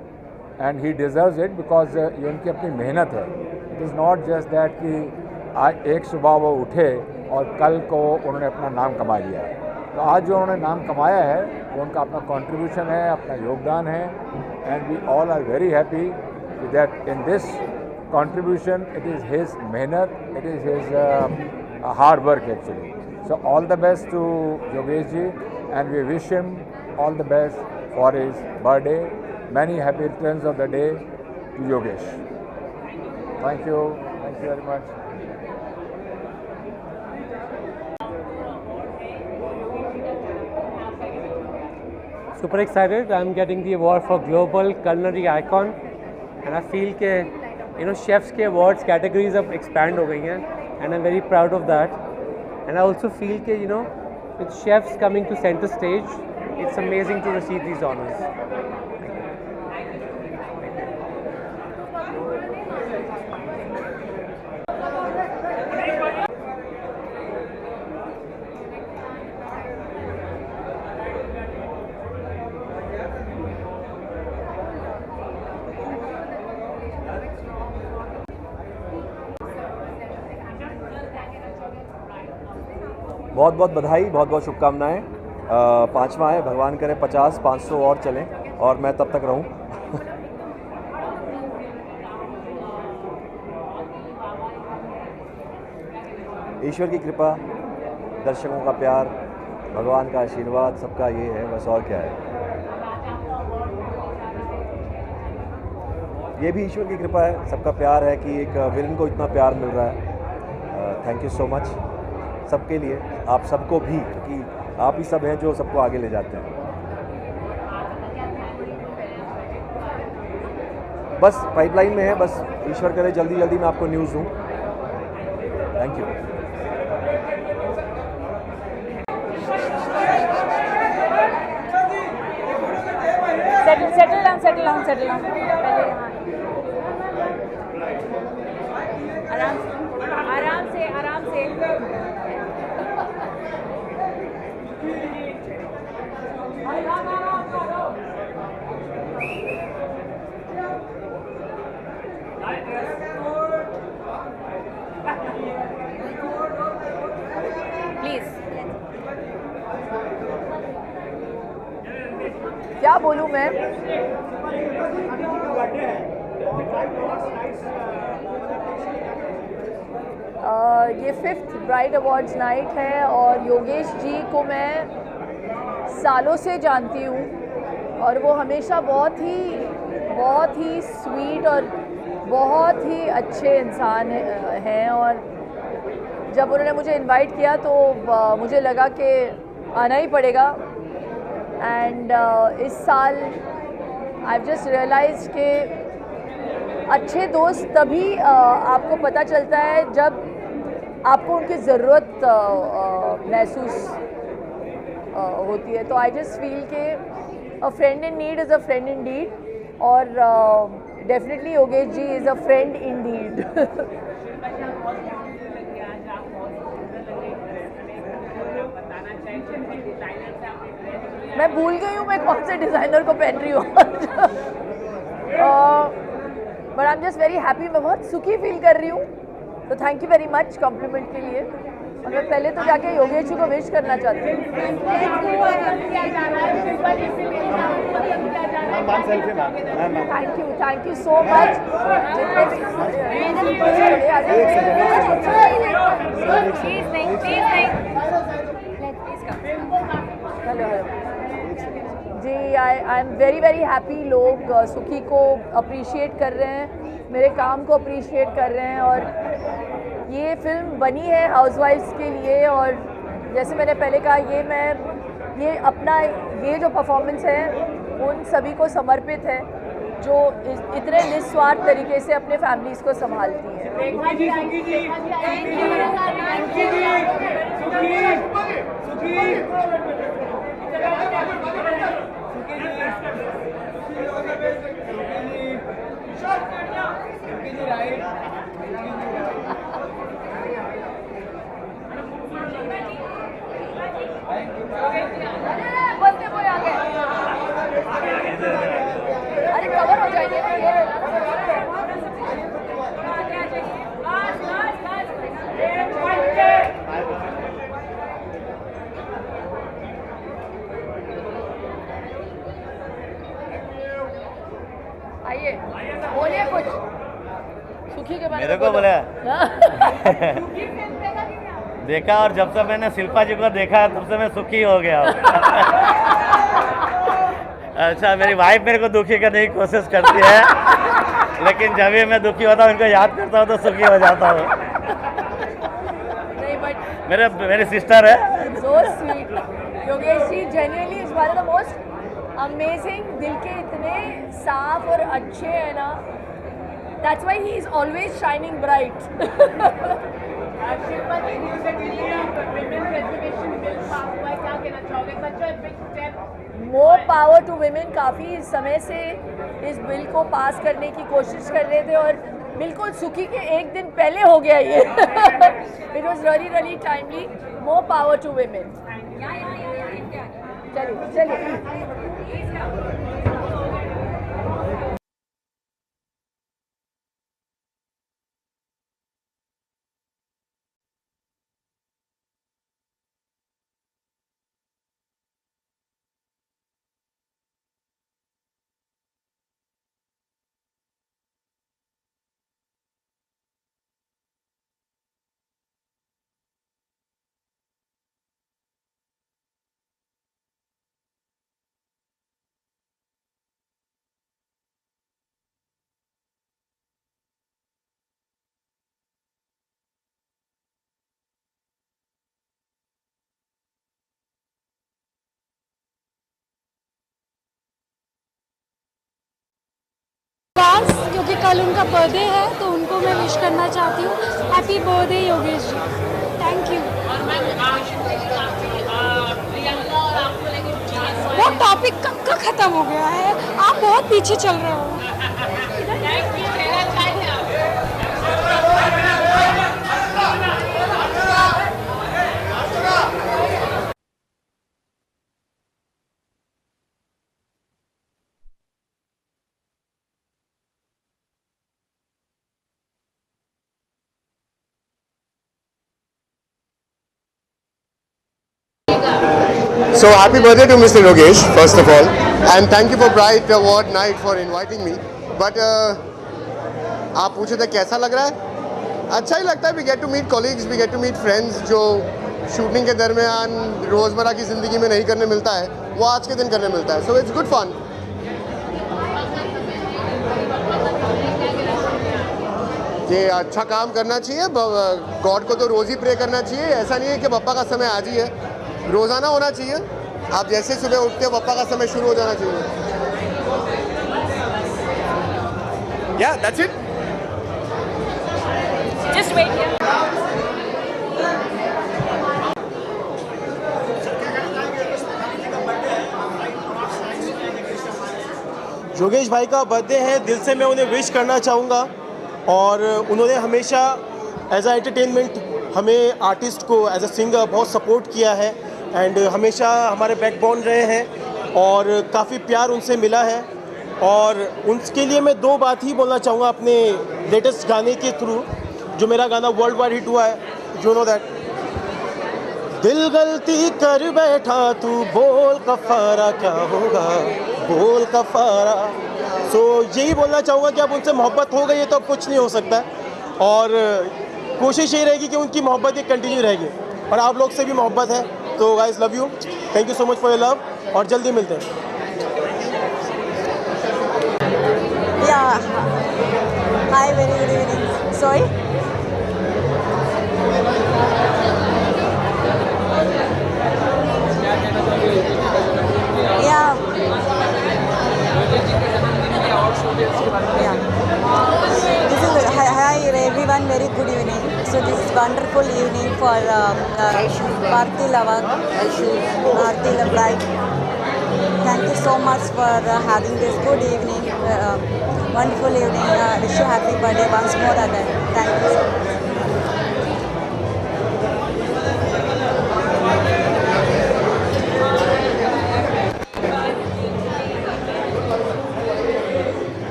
And he deserves it because ये उनकी अपनी मेहनत है. It is not just that कि आज एक सुबह वो उठे और कल को उन्होंने अपना नाम कमा लिया. तो आज जो उन्होंने नाम कमाया है वो उनका अपना कंट्रीब्यूशन है, अपना योगदान है. And we all are very happy that in this contribution it is his मेहनत, it is his hard work actually. So all the best to Yogesh ji and we wish him all the best for his birthday. Many happy returns of the day to Yogesh. Thank you very much. Super excited. I'm getting the award for Global Culinary Icon, and I feel के chefs के awards categories अब expand हो गई हैं, and I'm very proud of that. And I also feel के with chefs coming to center stage, it's amazing to receive these honors. बहुत बहुत बधाई, बहुत बहुत शुभकामनाएं. 5वां है, भगवान करे 50, 500 और चलें और मैं तब तक रहूं. ईश्वर की कृपा, दर्शकों का प्यार, भगवान का आशीर्वाद, सबका ये है, बस और क्या है. ये भी ईश्वर की कृपा है, सबका प्यार है कि एक विलन को इतना प्यार मिल रहा है. Thank you so much. सबके लिए, आप सबको भी, कि आप ही सब हैं जो सबको आगे ले जाते हैं। बस पाइपलाइन में है, बस ईश्वर करे जल्दी जल्दी मैं आपको न्यूज़ दूँ। Thank you. settle down पहले यहाँ आराम से प्लीज। क्या बोलूँ मैं? ये 5th ब्राइड अवार्ड्स नाइट है और योगेश जी को मैं सालों से जानती हूँ और वो हमेशा बहुत ही स्वीट और बहुत ही अच्छे इंसान हैं। और जब उन्होंने मुझे इनवाइट किया तो मुझे लगा कि आना ही पड़ेगा। एंड इस साल आई जस्ट रियलाइज कि अच्छे दोस्त तभी आपको पता चलता है जब आपको उनकी ज़रूरत महसूस होती है। तो आई जस्ट फील के a friend in need is a friend in deed और definitely Yogesh ji is a friend in deed. मैं भूल गई हूँ मैं कौन से डिज़ाइनर को पहन रही हूँ। But I am just very happy, मैं बहुत सुखी फील कर रही हूँ। तो thank you very much compliment के लिए। और मैं पहले तो जाके योगेश जी को विश करना चाहती हूँ। Thank you so much. Hello जी, आई एम वेरी हैप्पी। लोग सुखी को अप्रिशिएट कर रहे हैं, मेरे काम को अप्रिशिएट कर रहे हैं। और ये फिल्म बनी है हाउसवाइफ्स के लिए और जैसे मैंने पहले कहा ये अपना ये जो परफॉर्मेंस है उन सभी को समर्पित है जो इतने निस्वार्थ तरीके से अपने फैमिलीज़ को संभालती हैं। अरे कवर हो जाएंगे ना ये। आइए बोलिए कुछ सुखी के बारे में। मेरे को बोला देखा और जब से मैंने शिल्पा जी को देखा तब से मैं सुखी हो गया अच्छा, मेरी वाइफ मेरे को दुखी करने की कोशिश करती है लेकिन जब भी मैं दुखी होता हूँ उनको याद करता हूँ तो सुखी हो जाता हूँ। मेरी सिस्टर है। So sweet. Yogesh ji genuinely is one of the most amazing, दिल के इतने साफ और अच्छे हैं ना। That's why he is always shining bright. Shilpa ji, women's reservation bill पास हुआ है, क्या कहना चाहोगे? Such a big step. More power to women। काफ़ी समय से इस बिल को पास करने की कोशिश कर रहे थे और बिल्कुल सुखी के एक दिन पहले हो गया ये। It was really timely। More power to women। चलिए। कल उनका बर्थडे है तो उनको मैं विश करना चाहती हूँ। Happy birthday Yogesh ji, thank you. वो टॉपिक कब का ख़त्म हो गया है, आप बहुत पीछे चल रहे हो। So happy birthday to Mr. Yogesh, first of all, and thank you for Bright Award Night for inviting me. But आप पूछे थे कैसा लग रहा है? अच्छा ही लगता है. We get to meet colleagues, we get to meet friends जो शूटिंग के दरमियान रोज़मर्रा की ज़िंदगी में नहीं करने मिलता है, वो आज के दिन करने मिलता है. So it's good fun. कि अच्छा काम करना चाहिए. गॉड को तो रोज़ ही प्रे करना चाहिए. ऐसा नहीं है कि पप्पा का समय आज ही है, रोज़ाना होना चाहिए. आप जैसे सुबह उठते हो पप्पा का समय शुरू हो जाना चाहिए. Yeah, that's it. Just wait here. Yogesh भाई का बर्थडे है, दिल से मैं उन्हें विश करना चाहूँगा. और उन्होंने हमेशा एज अ एंटरटेनमेंट हमें आर्टिस्ट को एज अ सिंगर बहुत सपोर्ट किया है एंड हमेशा हमारे बैकबोन रहे हैं और काफ़ी प्यार उनसे मिला है. और उनके लिए मैं दो बात ही बोलना चाहूँगा अपने लेटेस्ट गाने के थ्रू, जो मेरा गाना वर्ल्ड वाइड हिट हुआ है, यू नो दैट. दिल गलती कर बैठा तू बोल कफारा क्या होगा, बोल कफारा. सो यही बोलना चाहूँगा कि अब उनसे मोहब्बत हो गई है तो अब कुछ नहीं हो सकता है. और कोशिश यही रहेगी कि उनकी मोहब्बत एक कंटिन्यू रहेगी और आप लोग से भी मोहब्बत है. तो guys love you, thank you so much for your love और जल्दी मिलते हैं. Hi, very good evening. Sorry? Yeah. This is hi everyone, very good evening. So this is wonderful evening for Bharti Lavak, Bharti Bright. Thank you so much for having this good evening, wonderful evening. Wish you happy birthday once more again. Thank you so much.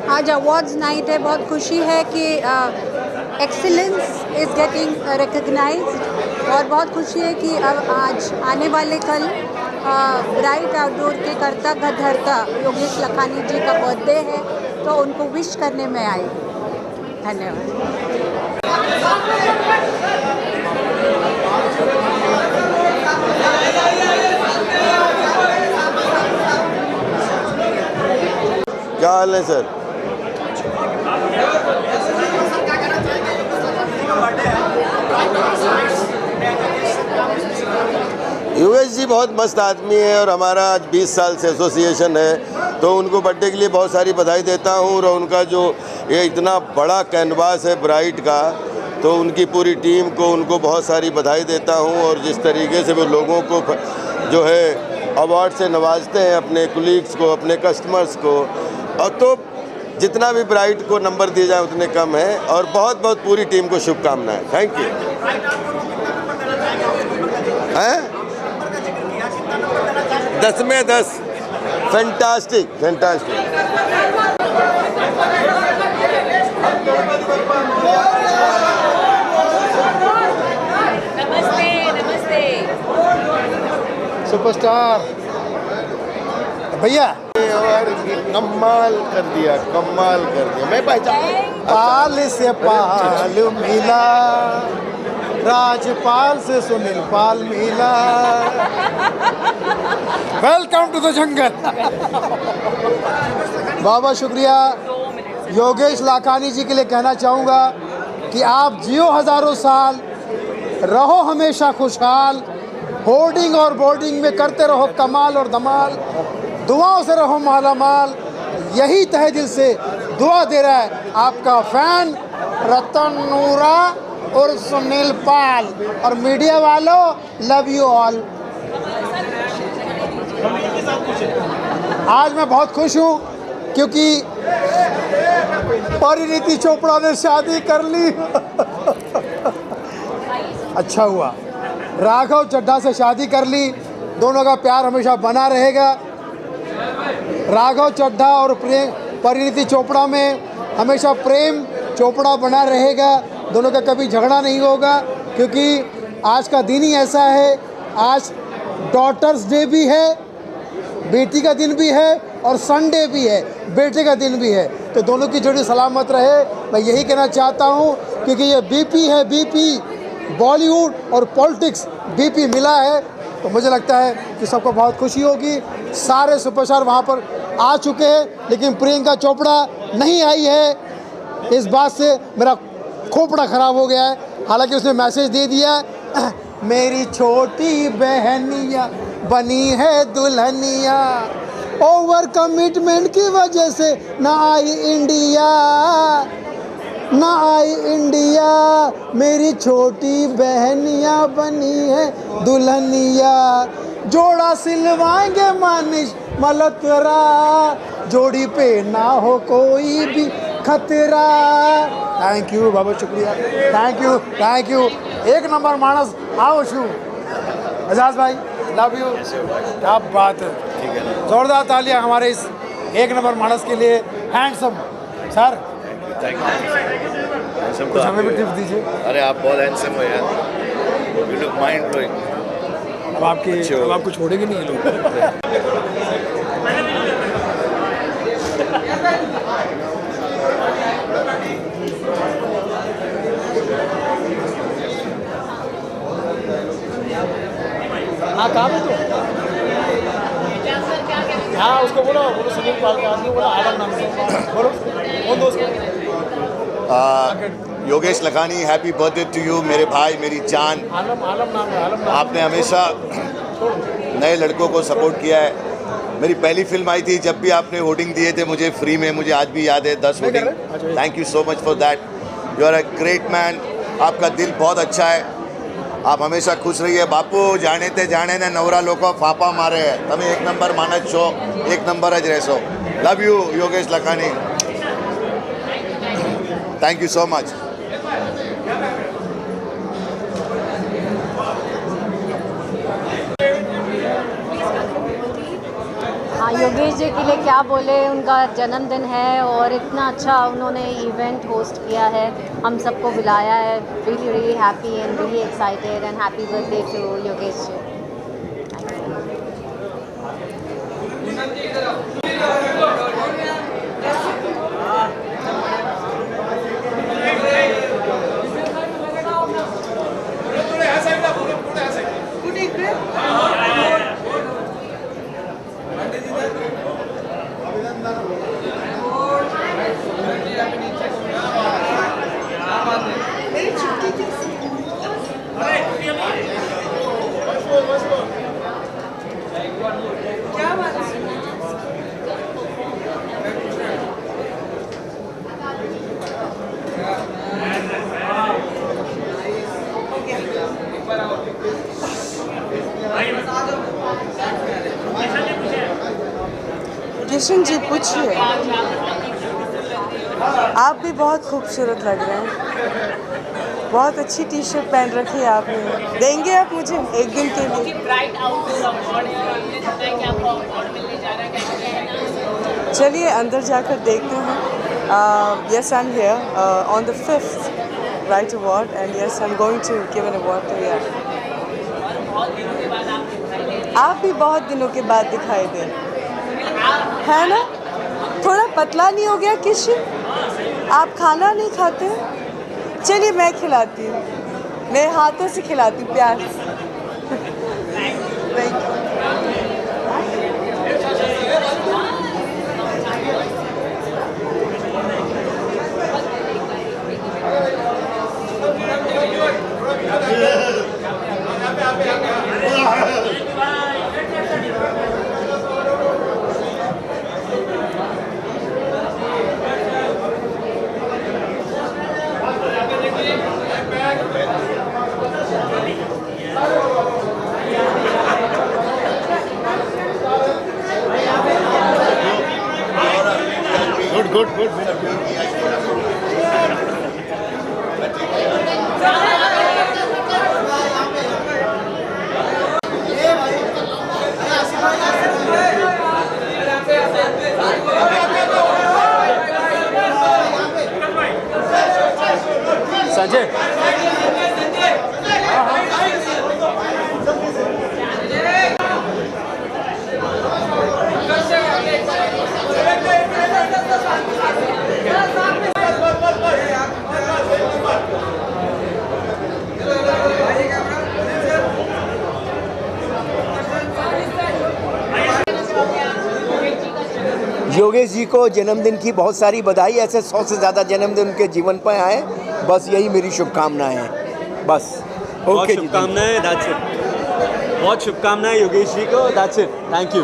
आज awards night है, बहुत खुशी है कि excellence is getting recognised और बहुत खुशी है कि अब आज आने वाले कल ब्राइट आउटडोर के कर्ता धर्ता योगेश लखानी जी का बर्थडे है तो उनको विश करने में आई. धन्यवाद. क्या हाल है सर? योगेश जी बहुत मस्त आदमी है और हमारा आज 20 साल से एसोसिएशन है, तो उनको बर्थडे के लिए बहुत सारी बधाई देता हूँ. और उनका जो ये इतना बड़ा कैनवास है ब्राइट का, तो उनकी पूरी टीम को उनको बहुत सारी बधाई देता हूँ. और जिस तरीके से वो लोगों को जो है अवार्ड से नवाजते हैं, अपने कुलीग्स को, अपने कस्टमर्स को, और तो जितना भी ब्राइट को नंबर दिए जाए उतने कम है. और बहुत बहुत पूरी टीम को शुभकामनाएं. Thank you. हैं 10 में 10. Fantastic, fantastic. नमस्ते, नमस्ते. सुपरस्टार भैया और कमाल कर दिया, कमाल कर दिया। मैं पहचान पाल से पाल मिला, राजपाल से सुनील पाल मिला। Welcome to the jungle. बाबा शुक्रिया। योगेश लाखानी जी के लिए कहना चाहूँगा कि आप जियो हज़ारों साल, रहो हमेशा खुशहाल, होर्डिंग और बोर्डिंग में करते रहो कमाल और धमाल, दुआओं से रहो माला माल। यही तहे दिल से दुआ दे रहा है आपका फैन रतन नूरा और सुनील पाल। और मीडिया वालों, लव यू ऑल। आज मैं बहुत खुश हूँ क्योंकि परिणीति चोपड़ा ने शादी कर ली। अच्छा हुआ, राघव चड्ढा से शादी कर ली। दोनों का प्यार हमेशा बना रहेगा। राघव चड्ढा और परिणीति चोपड़ा में हमेशा प्रेम चोपड़ा बना रहेगा। दोनों का कभी झगड़ा नहीं होगा क्योंकि आज का दिन ही ऐसा है। आज डॉटर्स डे भी है, बेटी का दिन भी है, और संडे भी है, बेटे का दिन भी है। तो दोनों की जोड़ी सलामत रहे, मैं यही कहना चाहता हूँ। क्योंकि ये बीपी है, बीपी बॉलीवुड और पॉलिटिक्स बीपी मिला है, तो मुझे लगता है कि सबको बहुत खुशी होगी। सारे सुपरस्टार वहाँ पर आ चुके हैं, लेकिन प्रियंका चोपड़ा नहीं आई है। इस बात से मेरा खोपड़ा ख़राब हो गया है। हालांकि उसने मैसेज दे दिया, मेरी छोटी बहनिया बनी है दुल्हनिया, ओवर कमिटमेंट की वजह से ना आई इंडिया, ना आई इंडिया, मेरी छोटी बहनिया बनी है दुल्हनिया, जोड़ा सिलवाएंगे मानिश मल्होत्रा, जोड़ी पे ना हो कोई भी खतरा। थैंक यू बाबा, शुक्रिया, थैंक यू, थैंक यू। एक नंबर मानस, आओ शू एजाज भाई, लव यू। क्या बात है, जोरदार तालियां हमारे इस एक नंबर मानस के लिए। हैंडसम सर, कुछ हमें भी टिप्स दीजिए। अरे आप बहुत हैंडसम हो यार, यू लुक माइंड ब्लोइंग। अब आपको छोड़ेंगे नहीं ये लोग। हाँ, कहाँ पे तो? हाँ, उसको बोलो सुनील पाल का आदमी, बोलो आलम नाम से, बोलो कौन दोस्त। Yogesh Lakhani, happy birthday to you मेरे भाई, मेरी जान। आलम नाम है, आलम नाम। आपने हमेशा नए लड़कों को सपोर्ट किया है। मेरी पहली फिल्म आई थी, जब भी आपने होर्डिंग दिए थे मुझे फ्री में, मुझे आज भी याद है 10 hoarding. Thank you so much for that. You are a great man, आपका दिल बहुत अच्छा है, आप हमेशा खुश रहिए। बापू जाने ते जाने ने नवरा लोको फापा मारे है, तमें एक नंबर मानस छो, एक नंबर ज रहशो। Love you Yogesh Lakhani, thank you so much. हाँ, योगेश जी के लिए क्या बोले, उनका जन्मदिन है और इतना अच्छा उन्होंने इवेंट होस्ट किया है, हम सबको बुलाया है। Really really happy and really excited and happy birthday to Yogesh ji. Kishan ji पूछिए। आप भी बहुत खूबसूरत लग रहे हैं, बहुत अच्छी टी शर्ट पहन रखी है आपने। देंगे आप मुझे एक दिन के लिए? चलिए अंदर जाकर देखते हैं। Yes, I'm here on the 5th Bright Award, and yes, I'm going to give an award to you. आप भी बहुत दिनों के बाद दिखाई दें। है ना? थोड़ा पतला नहीं हो गया किश? आप खाना नहीं खाते? चलिए मैं खिलाती हूँ, मेरे हाथों से खिलाती हूँ प्यार से। गुड गुड संजय योगेश जी को जन्मदिन की बहुत सारी बधाई। ऐसे 100 से ज़्यादा जन्मदिन उनके जीवन पर आए, बस यही मेरी शुभकामनाएं हैं। बस बहुत शुभकामनाएं, दैट्स इट। बहुत शुभकामनाएं योगेश जी को, that's it, thank you.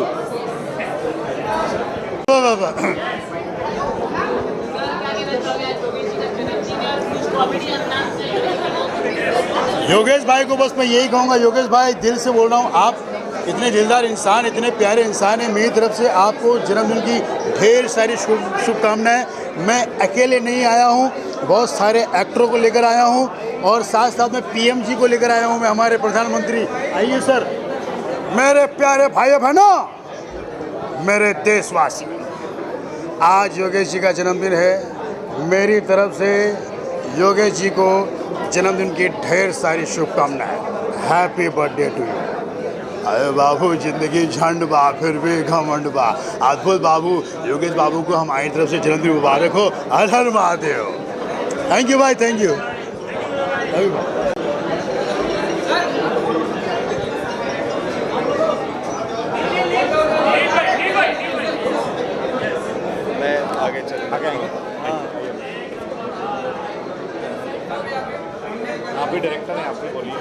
Yogesh भाई को बस मैं यही कहूँगा, योगेश भाई दिल से बोल रहा हूँ, आप इतने दिलदार इंसान, इतने प्यारे इंसान हैं। मेरी तरफ से आपको जन्मदिन की ढेर सारी शुभकामनाएं। मैं अकेले नहीं आया हूँ, बहुत सारे एक्टरों को लेकर आया हूँ और साथ साथ में पीएम जी को लेकर आया हूँ, मैं हमारे प्रधानमंत्री। आइए सर। मेरे प्यारे भाइयों बहनों, मेरे देशवासी, आज योगेश जी का जन्मदिन है। मेरी तरफ से योगेश जी को जन्मदिन की ढेर सारी शुभकामनाएं। Happy birthday to you. अरे बाबू, जिंदगी झंड बा फिर भी घमंड बा। अद्भुत बाबू, योगेश बाबू को हमारी तरफ से जन्मदिन मुबारक हो। हर हर महादेव। थैंक यू भाई, थैंक यू। मैं आगे आएंगे। आप भी डायरेक्टर हैं, आप भी बोलिए।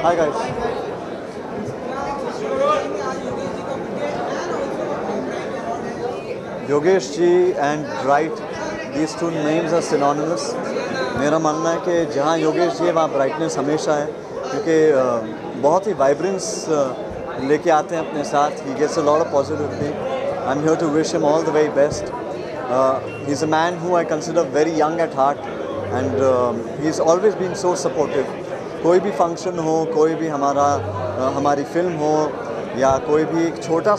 Hi guys. Yogesh ji and Bright, these two names are synonymous. मेरा मानना है कि जहाँ योगेश जी है वहाँ ब्राइटनेस हमेशा है, क्योंकि बहुत ही वाइब्रेंस लेके आते हैं अपने साथ. He gets a lot of positivity. I'm here to wish him all the very best. He's a man who I consider very young at heart, and he's always been so supportive. कोई भी function हो, कोई भी हमारी film हो, या कोई भी एक छोटा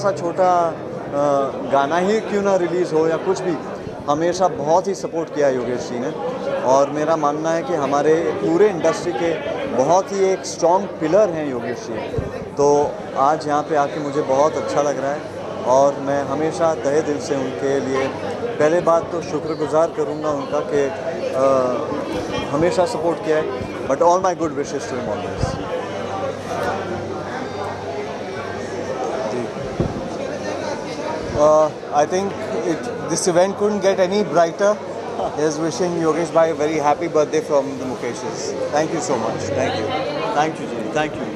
गाना ही क्यों ना रिलीज़ हो या कुछ भी, हमेशा बहुत ही सपोर्ट किया योगेश जी ने. और मेरा मानना है कि हमारे पूरे इंडस्ट्री के बहुत ही एक स्ट्रॉन्ग पिलर हैं योगेश जी. तो आज यहाँ पे आके मुझे बहुत अच्छा लग रहा है और मैं हमेशा तहे दिल से उनके लिए पहले बात तो शुक्रगुजार करूँगा उनका कि हमेशा सपोर्ट किया है. But all my good wishes to him always. I think this event couldn't get any brighter. Here's wishing Yogesh bhai a very happy birthday from the Mukeshes. Thank you so much. Thank you. Thank you, Ji. Thank you.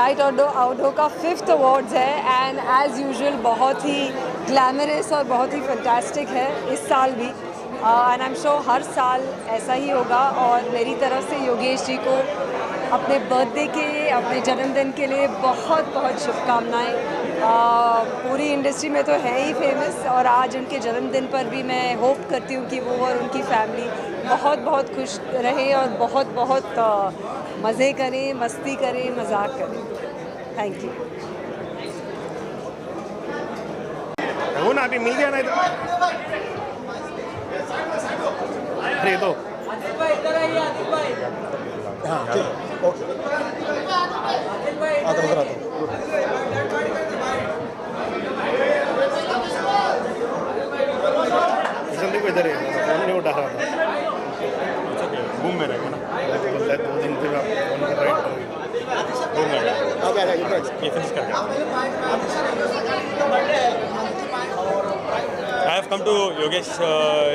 Bright outdoor का 5th awards है and as usual बहुत ही glamorous और बहुत ही fantastic है इस साल भी and I am sure हर साल ऐसा ही होगा। और मेरी तरफ से योगेश जी को अपने बर्थडे के अपने जन्मदिन के लिए बहुत बहुत शुभकामनाएं। पूरी इंडस्ट्री में तो है ही फेमस और आज उनके जन्मदिन पर भी मैं होप करती हूँ कि वो और उनकी फैमिली बहुत बहुत खुश रहे और बहुत बहुत मज़े करें, मस्ती करें, मजाक करें। Thank you. वो ना अभी मिल गया ना अरे दो हाँ ठीक ओके आता उधर आता जल्दी को इधर है फोन नहीं उठा रहा था घूम में रहेगा ना 2 दिन फिर आप फोन कर राइट घूम में ओके ये फिनिश कर I have come to Yogesh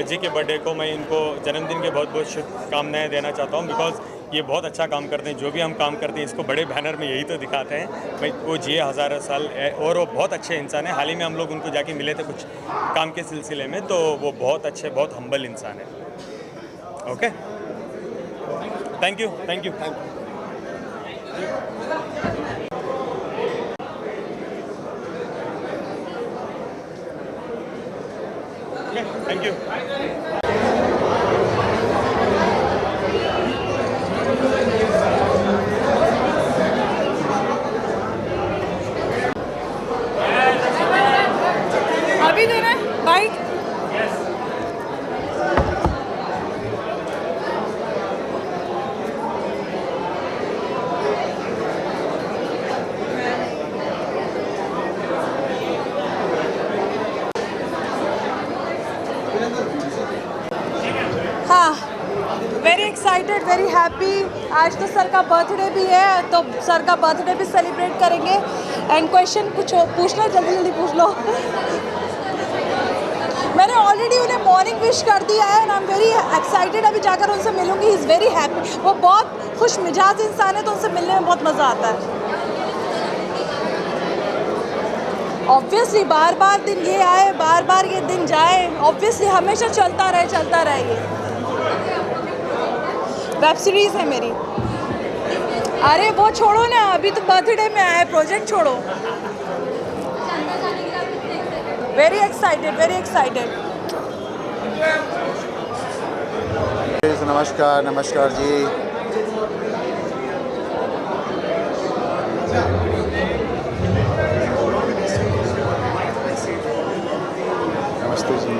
ji के बर्थडे को मैं इनको जन्मदिन के बहुत बहुत शुभकामनाएं देना चाहता हूं बिकॉज ये बहुत अच्छा काम करते हैं। जो भी हम काम करते हैं इसको बड़े बैनर में यही तो दिखाते हैं भाई वो जिए हज़ारों साल और वो बहुत अच्छे इंसान है। हाल ही में हम लोग उनको जाके मिले थे कुछ काम के सिलसिले में तो वो बहुत अच्छे बहुत हम्बल इंसान है। Okay thank you thank you thank you. अभी देना है बाइट। हाँ, वेरी एक्साइटेड, वेरी हैप्पी। आज तो सर का बर्थडे भी है तो सर का बर्थडे भी सेलिब्रेट करेंगे। एंड क्वेश्चन कुछ पूछना, जल्दी जल्दी पूछ लो। मैंने ऑलरेडी उन्हें मॉर्निंग विश कर दिया है and I am very excited. अभी जाकर उनसे मिलूंगी। ही इज़ वेरी हैप्पी। वो बहुत खुश मिजाज इंसान है तो उनसे मिलने में बहुत मज़ा आता है। ऑब्वियसली बार बार दिन ये आए, बार बार ये दिन जाए, ऑब्वियसली हमेशा चलता रहे ये। वेब सीरीज़ है मेरी। अरे वो छोड़ो ना, अभी तो बर्थडे में आया है, प्रोजेक्ट छोड़ो। Very excited, very excited. नमस्कार नमस्कार जी। नमस्ते जी।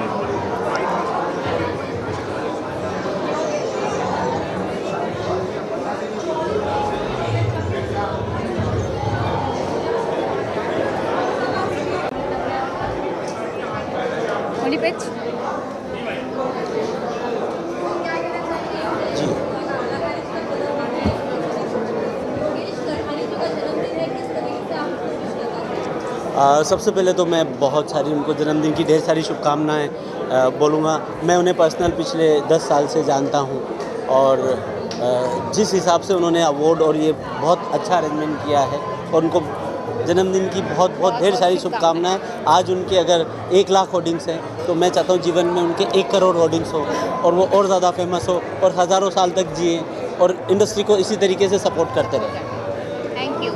पिच सबसे पहले तो मैं बहुत सारी उनको जन्मदिन की ढेर सारी शुभकामनाएं बोलूँगा। मैं उन्हें पर्सनल पिछले 10 साल से जानता हूँ और जिस हिसाब से उन्होंने अवार्ड और ये बहुत अच्छा अरेंजमेंट किया है और उनको जन्मदिन की बहुत बहुत ढेर सारी शुभकामनाएं। आज उनके अगर 1 लाख होर्डिंग्स हैं तो मैं चाहता हूँ जीवन में उनके 1 करोड़ होर्डिंग्स हो और वो और ज़्यादा फेमस हो और हज़ारों साल तक जिए और इंडस्ट्री को इसी तरीके से सपोर्ट करते रहें। Thank you.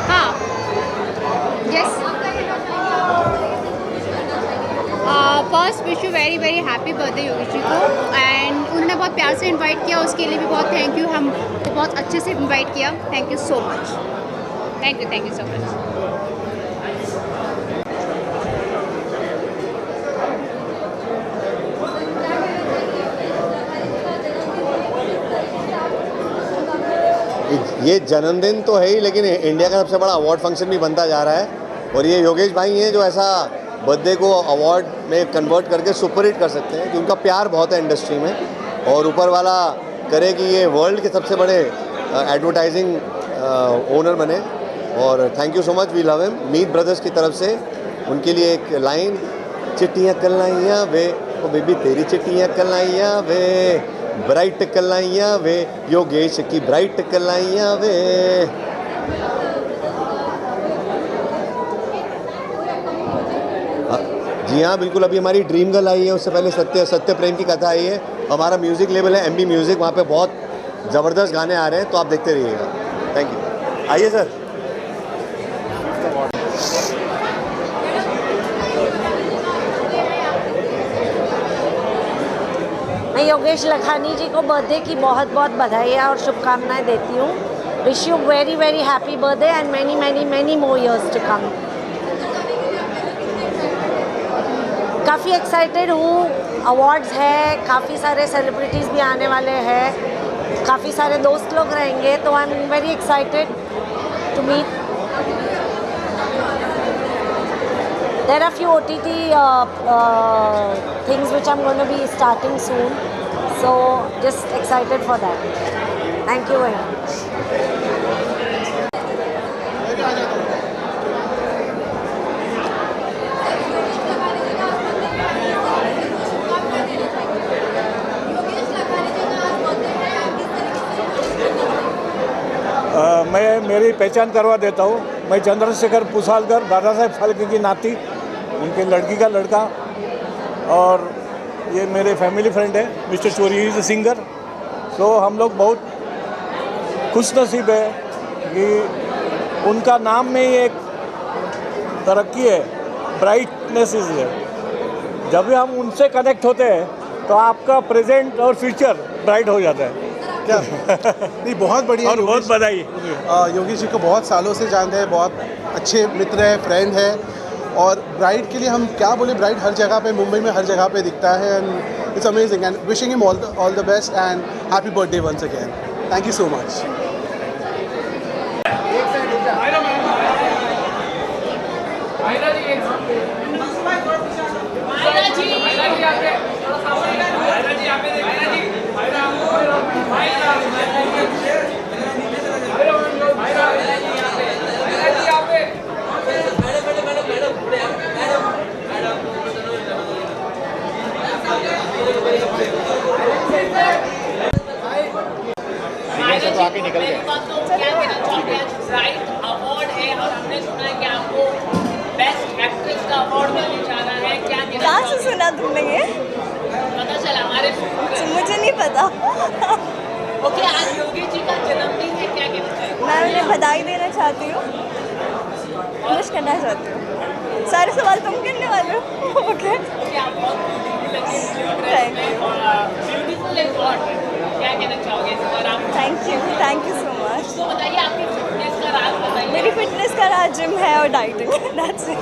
हाँ yes first wish you very very happy birthday Yogesh ji को। एंड उन्होंने बहुत प्यार से इनवाइट किया, उसके लिए भी बहुत थैंक यू। हमको बहुत अच्छे से इनवाइट किया। Thank you so much. Thank you so much. ये जन्मदिन तो है ही, लेकिन इंडिया का सबसे बड़ा अवार्ड फंक्शन भी बनता जा रहा है और ये योगेश भाई हैं जो ऐसा बर्थडे को अवार्ड में कन्वर्ट करके सुपरहिट कर सकते हैं कि उनका प्यार बहुत है इंडस्ट्री में और ऊपर वाला करे कि ये वर्ल्ड के सबसे बड़े एडवर्टाइजिंग ओनर बने। और thank you so much, we love him. Meet brothers की तरफ से उनके लिए एक लाइन, चिट्ठियाँ कलाइयाँ वे ओ बेबी तेरी चिट्ठियाँ कलाइयाँ वे ब्राइट कलाइयाँ वे, योगेश की ब्राइट कलाइयाँ वे। जी हाँ, बिल्कुल। अभी हमारी ड्रीम गर्ल आई है, उससे पहले सत्य प्रेम की कथा आई है। हमारा म्यूज़िक लेवल है MB म्यूज़िक, वहाँ पे बहुत ज़बरदस्त गाने आ रहे हैं, तो आप देखते रहिएगा। Thank you. आइए सर। मैं योगेश लखानी जी को बर्थडे की बहुत बहुत बधाइयाँ और शुभकामनाएं देती हूँ। Wish you very very happy birthday and many many many more years to come. काफ़ी एक्साइटेड हूँ, अवार्ड्स है, काफ़ी सारे सेलिब्रिटीज़ भी आने वाले हैं, काफ़ी सारे दोस्त लोग रहेंगे, तो I am very excited to meet. There are few OTT things which I'm going to be starting soon, so just excited for that. Thank you very much. मैं मेरी पहचान करवा देता हूँ। मैं चंद्रशेखर पुसालकर, दादा साहेब फाल्के की नाती, उनके लड़की का लड़का, और ये मेरे फैमिली फ्रेंड है मिस्टर चोरी, इज़ अ सिंगर। सो हम लोग बहुत खुश नसीब है कि उनका नाम में ही एक तरक्की है, ब्राइटनेस इज है। जब भी हम उनसे कनेक्ट होते हैं तो आपका प्रेजेंट और फ्यूचर ब्राइट हो जाता है। क्या नहीं, बहुत बढ़िया। और बहुत बधाई। योगेश जी को बहुत सालों से जानते हैं, बहुत अच्छे मित्र हैं, फ्रेंड है। और ब्राइट के लिए हम क्या बोले, ब्राइट हर जगह पे, मुंबई में हर जगह पे दिखता है, and it's amazing and wishing him all the best and happy birthday once again. Thank you so much. आके निकल गए। ब्राइट अवार्ड है और हमने सुना है कि आपको बेस्ट एक्ट्रेस का अवार्ड मिलने जा रहा है, क्या कहाँ से सुना तुमने ये? पता चला हमारे मुझे नहीं पता। ओके, आज योगेश जी का जन्मदिन है, क्या कहना चाहिए? मैं उन्हें बधाई देना चाहती हूँ, विश करना चाहती हूँ। सारे सवाल तुम करने वाले हो। ओके, ब्यूटीफुल अवार्ड, क्या कहना चाहोगे इस बार आप? Thank you so much. तो बताइए, आपकी फिटनेस का राज बताइए। मेरी फिटनेस का राज जिम है और डाइटिंग। That's it.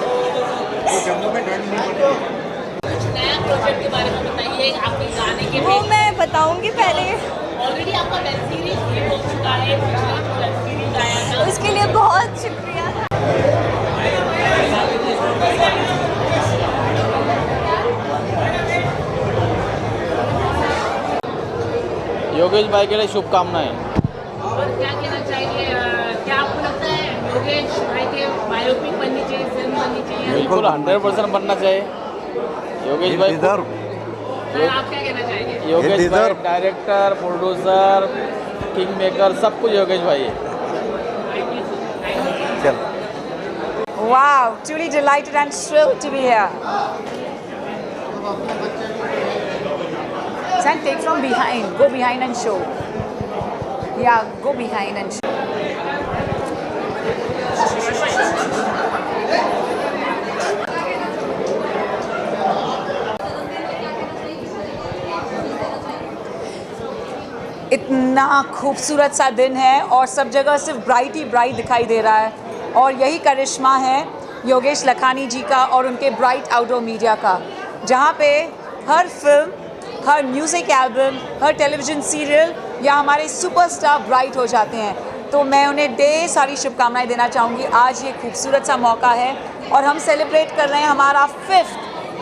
कुछ नया प्रोजेक्ट के बारे में बताइए, आपके गाने के। वो मैं बताऊंगी पहले। ऑलरेडी आपका वेब सीरीज हिट हो चुका है, वेब सीरीज आया था, उसके लिए बहुत शुक्रिया। योगेश भाई के लिए शुभकामनाएं। और क्या कहना चाहिए, क्या आपको लगता है योगेश भाई के बायोपिक बननी चाहिए, फिल्म बननी चाहिए? बिल्कुल 100% बनना चाहिए। योगेश भाई सर, आप क्या कहना चाहेंगे? योगेश भाई डायरेक्टर, प्रोड्यूसर, किंग मेकर, सब कुछ योगेश भाई है। Wow, truly delighted and thrilled to be here. San, take from behind. Go behind and show. Yeah, go behind and show. इतना खूबसूरत सा दिन है और सब जगह सिर्फ ब्राइट ही ब्राइट दिखाई दे रहा है, और यही करिश्मा है योगेश लखानी जी का और उनके ब्राइट आउटडोर मीडिया का, जहाँ पे हर फिल्म, हर म्यूज़िक एल्बम, हर टेलीविज़न सीरियल या हमारे सुपरस्टार ब्राइट हो जाते हैं। तो मैं उन्हें ढेर सारी शुभकामनाएं देना चाहूँगी। आज ये खूबसूरत सा मौका है और हम सेलिब्रेट कर रहे हैं हमारा 5th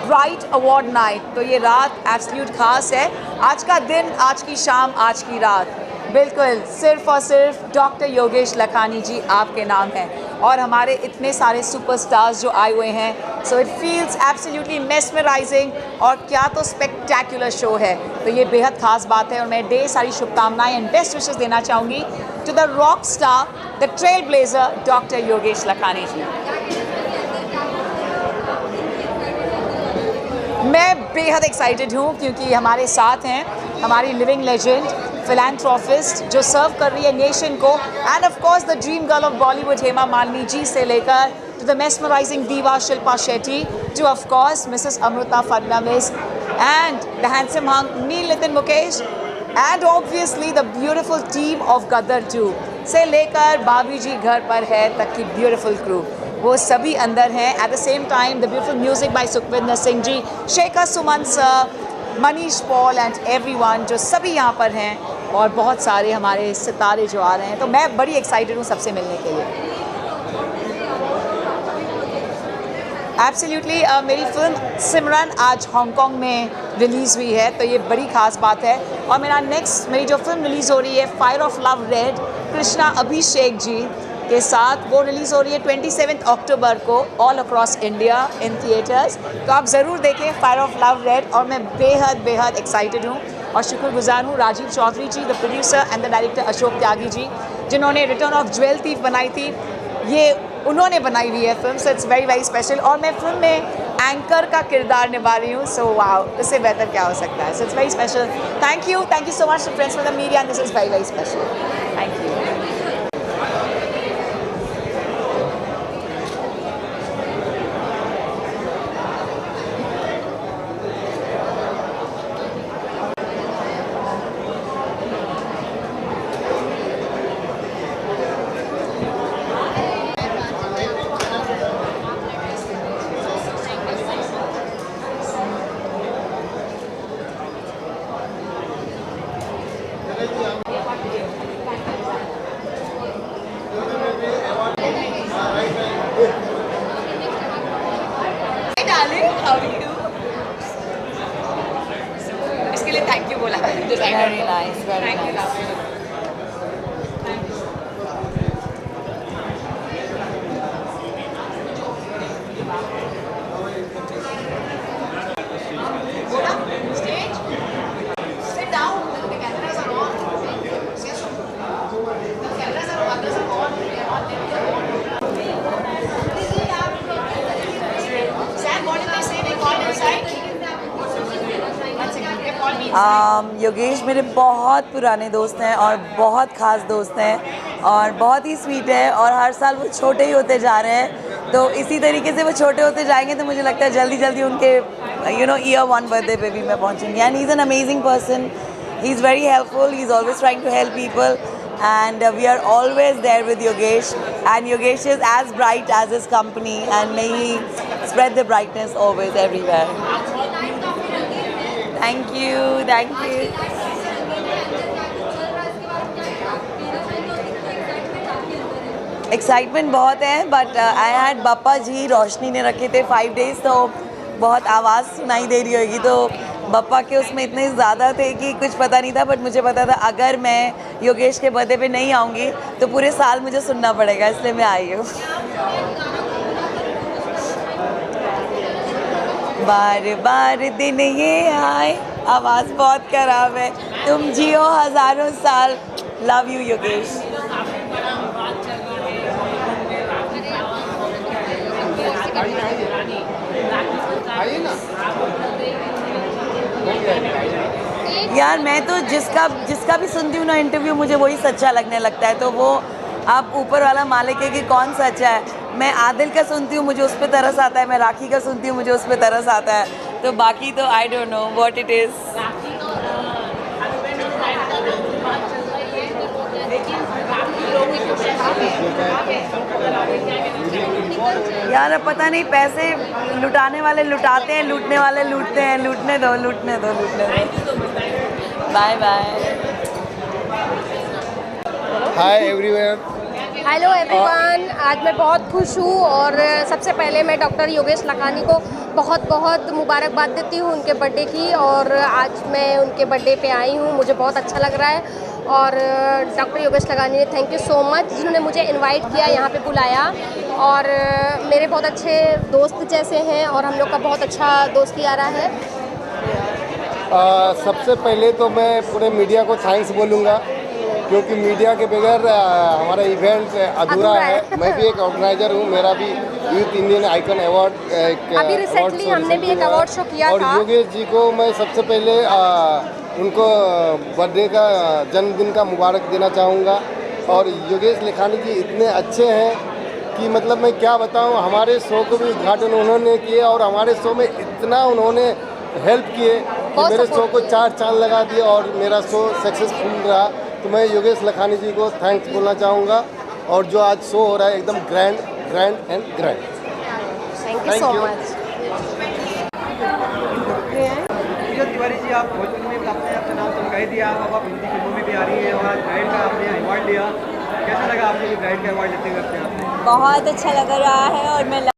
ब्राइट अवार्ड नाइट। तो ये रात एब्सोल्यूट ख़ास है। आज का दिन, आज की शाम, आज की रात बिल्कुल सिर्फ और सिर्फ डॉक्टर योगेश लखानी जी आपके नाम है। और हमारे इतने सारे सुपरस्टार्स जो आए हुए हैं। So it feels absolutely mesmerising और क्या तो स्पेक्टेकुलर शो है। तो ये बेहद ख़ास बात है और मैं ढेर सारी शुभकामनाएं एंड बेस्ट विशेस देना चाहूँगी to the rock star, the trailblazer doctor Yogesh Lakhani ji. मैं बेहद एक्साइटेड हूँ क्योंकि हमारे साथ हैं हमारी लिविंग लेजेंड, फिलैंथ्रोपिस्ट जो सर्व कर रही है नेशन को, and of course the dream girl of Bollywood Hema Malini ji से लेकर to the mesmerising diva Shilpa Shetty, to of course Mrs Amruta Fadnavis and the handsome hunk Neil Nitin Mukesh, and obviously the beautiful team of Gadar 2 से लेकर भाभी जी घर पर है तक की ब्यूटिफुल क्रू, वो सभी अंदर हैं। At the same time the beautiful music by Sukhwinder Singh ji, Shekhar Suman sir, Manish Paul and everyone जो सभी यहाँ पर हैं, और बहुत सारे हमारे सितारे जो आ रहे हैं। तो मैं बड़ी एक्साइटेड हूँ सबसे मिलने के लिए। एब्सोल्युटली मेरी फिल्म सिमरन आज हांगकांग में रिलीज़ हुई है, तो ये बड़ी ख़ास बात है। और मेरी जो फिल्म रिलीज़ हो रही है fire of love red, Krishna Abhishek ji के साथ, वो रिलीज़ हो रही है 27 अक्टूबर को all across India in theatres. तो आप ज़रूर देखें फायर ऑफ लव रेड। और मैं बेहद एक्साइटेड हूँ और शुक्रगुजार हूँ Rajiv Chaudhary ji, the producer and the director Ashok Tyagi ji, जिन्होंने रिटर्न ऑफ ज्वेल थीफ बनाई थी, ये उन्होंने बनाई हुई है film. So it's very special. और मैं फिल्म में एंकर का किरदार निभा रही हूँ, सो वाओ, इससे बेहतर क्या हो सकता है। So it's very special. Thank you so much to friends from the media, and this is very special. Thank you. इसके लिए थैंक यू बोला। Very nice, very nice. Yogesh मेरे बहुत पुराने दोस्त हैं और बहुत ख़ास दोस्त हैं और बहुत ही स्वीट है, और हर साल वो छोटे ही होते जा रहे हैं। तो इसी तरीके से वो छोटे होते जाएंगे तो मुझे लगता है जल्दी जल्दी उनके ईयर 1 बर्थडे पे भी मैं पहुंचूंगी। And he is an amazing person, he is very helpful, he is always trying to help people, and we are always there with Yogesh, and Yogesh is as bright as his company, and may he spread the brightness always everywhere. Thank you, thank you. Excitement बहुत है, but I had बापा जी रोशनी ने रखे थे 5 days, तो बहुत आवाज़ सुनाई दे रही होगी, तो बप्पा के उसमें इतने ज़्यादा थे कि कुछ पता नहीं था। बट मुझे पता था अगर मैं योगेश के बर्थडे पे नहीं आऊँगी तो पूरे साल मुझे सुनना पड़ेगा, इसलिए मैं आई हूँ। बार बार दिन ये आए, आवाज़ बहुत खराब है, तुम जियो हज़ारों साल, लव यू योगेश। यार मैं तो जिसका भी सुनती हूँ ना इंटरव्यू, मुझे वही सच्चा लगने लगता है। तो वो आप ऊपर वाला मालिक है कि कौन सच्चा है। मैं आदिल का सुनती हूँ, मुझे उस पर तरस आता है, मैं राखी का सुनती हूँ, मुझे उस पर तरस आता है। तो बाकी तो I don't know what it is. यार अब पता नहीं, पैसे लुटाने वाले लुटाते हैं, लूटने वाले लूटते हैं। लूटने दो, लूटने दो, लूटने दो। Bye bye. Hi everyone. Hello everyone. आज मैं बहुत खुश हूँ और सबसे पहले मैं डॉक्टर योगेश लखानी को बहुत बहुत मुबारकबाद देती हूँ उनके बर्थडे की। और आज मैं उनके बर्थडे पे आई हूँ, मुझे बहुत अच्छा लग रहा है और डॉक्टर योगेश लगानी ने थैंक यू सो मच, जिन्होंने मुझे इनवाइट किया, यहाँ पे बुलाया, और मेरे बहुत अच्छे दोस्त जैसे हैं और हम लोग का बहुत अच्छा दोस्ती आ रहा है। सबसे पहले तो मैं पूरे मीडिया को थैंक्स बोलूँगा, क्योंकि मीडिया के बगैर हमारा इवेंट अधूरा है। मैं भी एक ऑर्गेनाइजर हूँ, मेरा भी यूथ इंडियन आइकन अवार्ड अभी रिसेंटली हमने भी एक अवार्ड शो किया और था। योगेश जी को मैं सबसे पहले उनको बर्थडे का जन्मदिन का मुबारक देना चाहूँगा। और योगेश लखानी जी इतने अच्छे हैं कि मतलब मैं क्या बताऊँ, हमारे शो को भी उद्घाटन उन्होंने किए और हमारे शो में इतना उन्होंने हेल्प किए कि मेरे शो को 4 चांद लगा दिए और मेरा शो सक्सेसफुल रहा। तो मैं योगेश लखानी जी को थैंक्स बोलना चाहूँगा। और जो आज शो हो रहा है एकदम grand and grand. Thank you so much. Tiwari ji, आप भोजपुरी में आपने अपना नाम चमकाई दिया, अब आप हिंदी फिल्मों में भी आ रही है और आज ब्राइड का आपने अवार्ड लिया, कैसा लगा आपको ये ब्राइड का अवार्ड लेते हुए अपने आप? बहुत अच्छा लग रहा है और मैं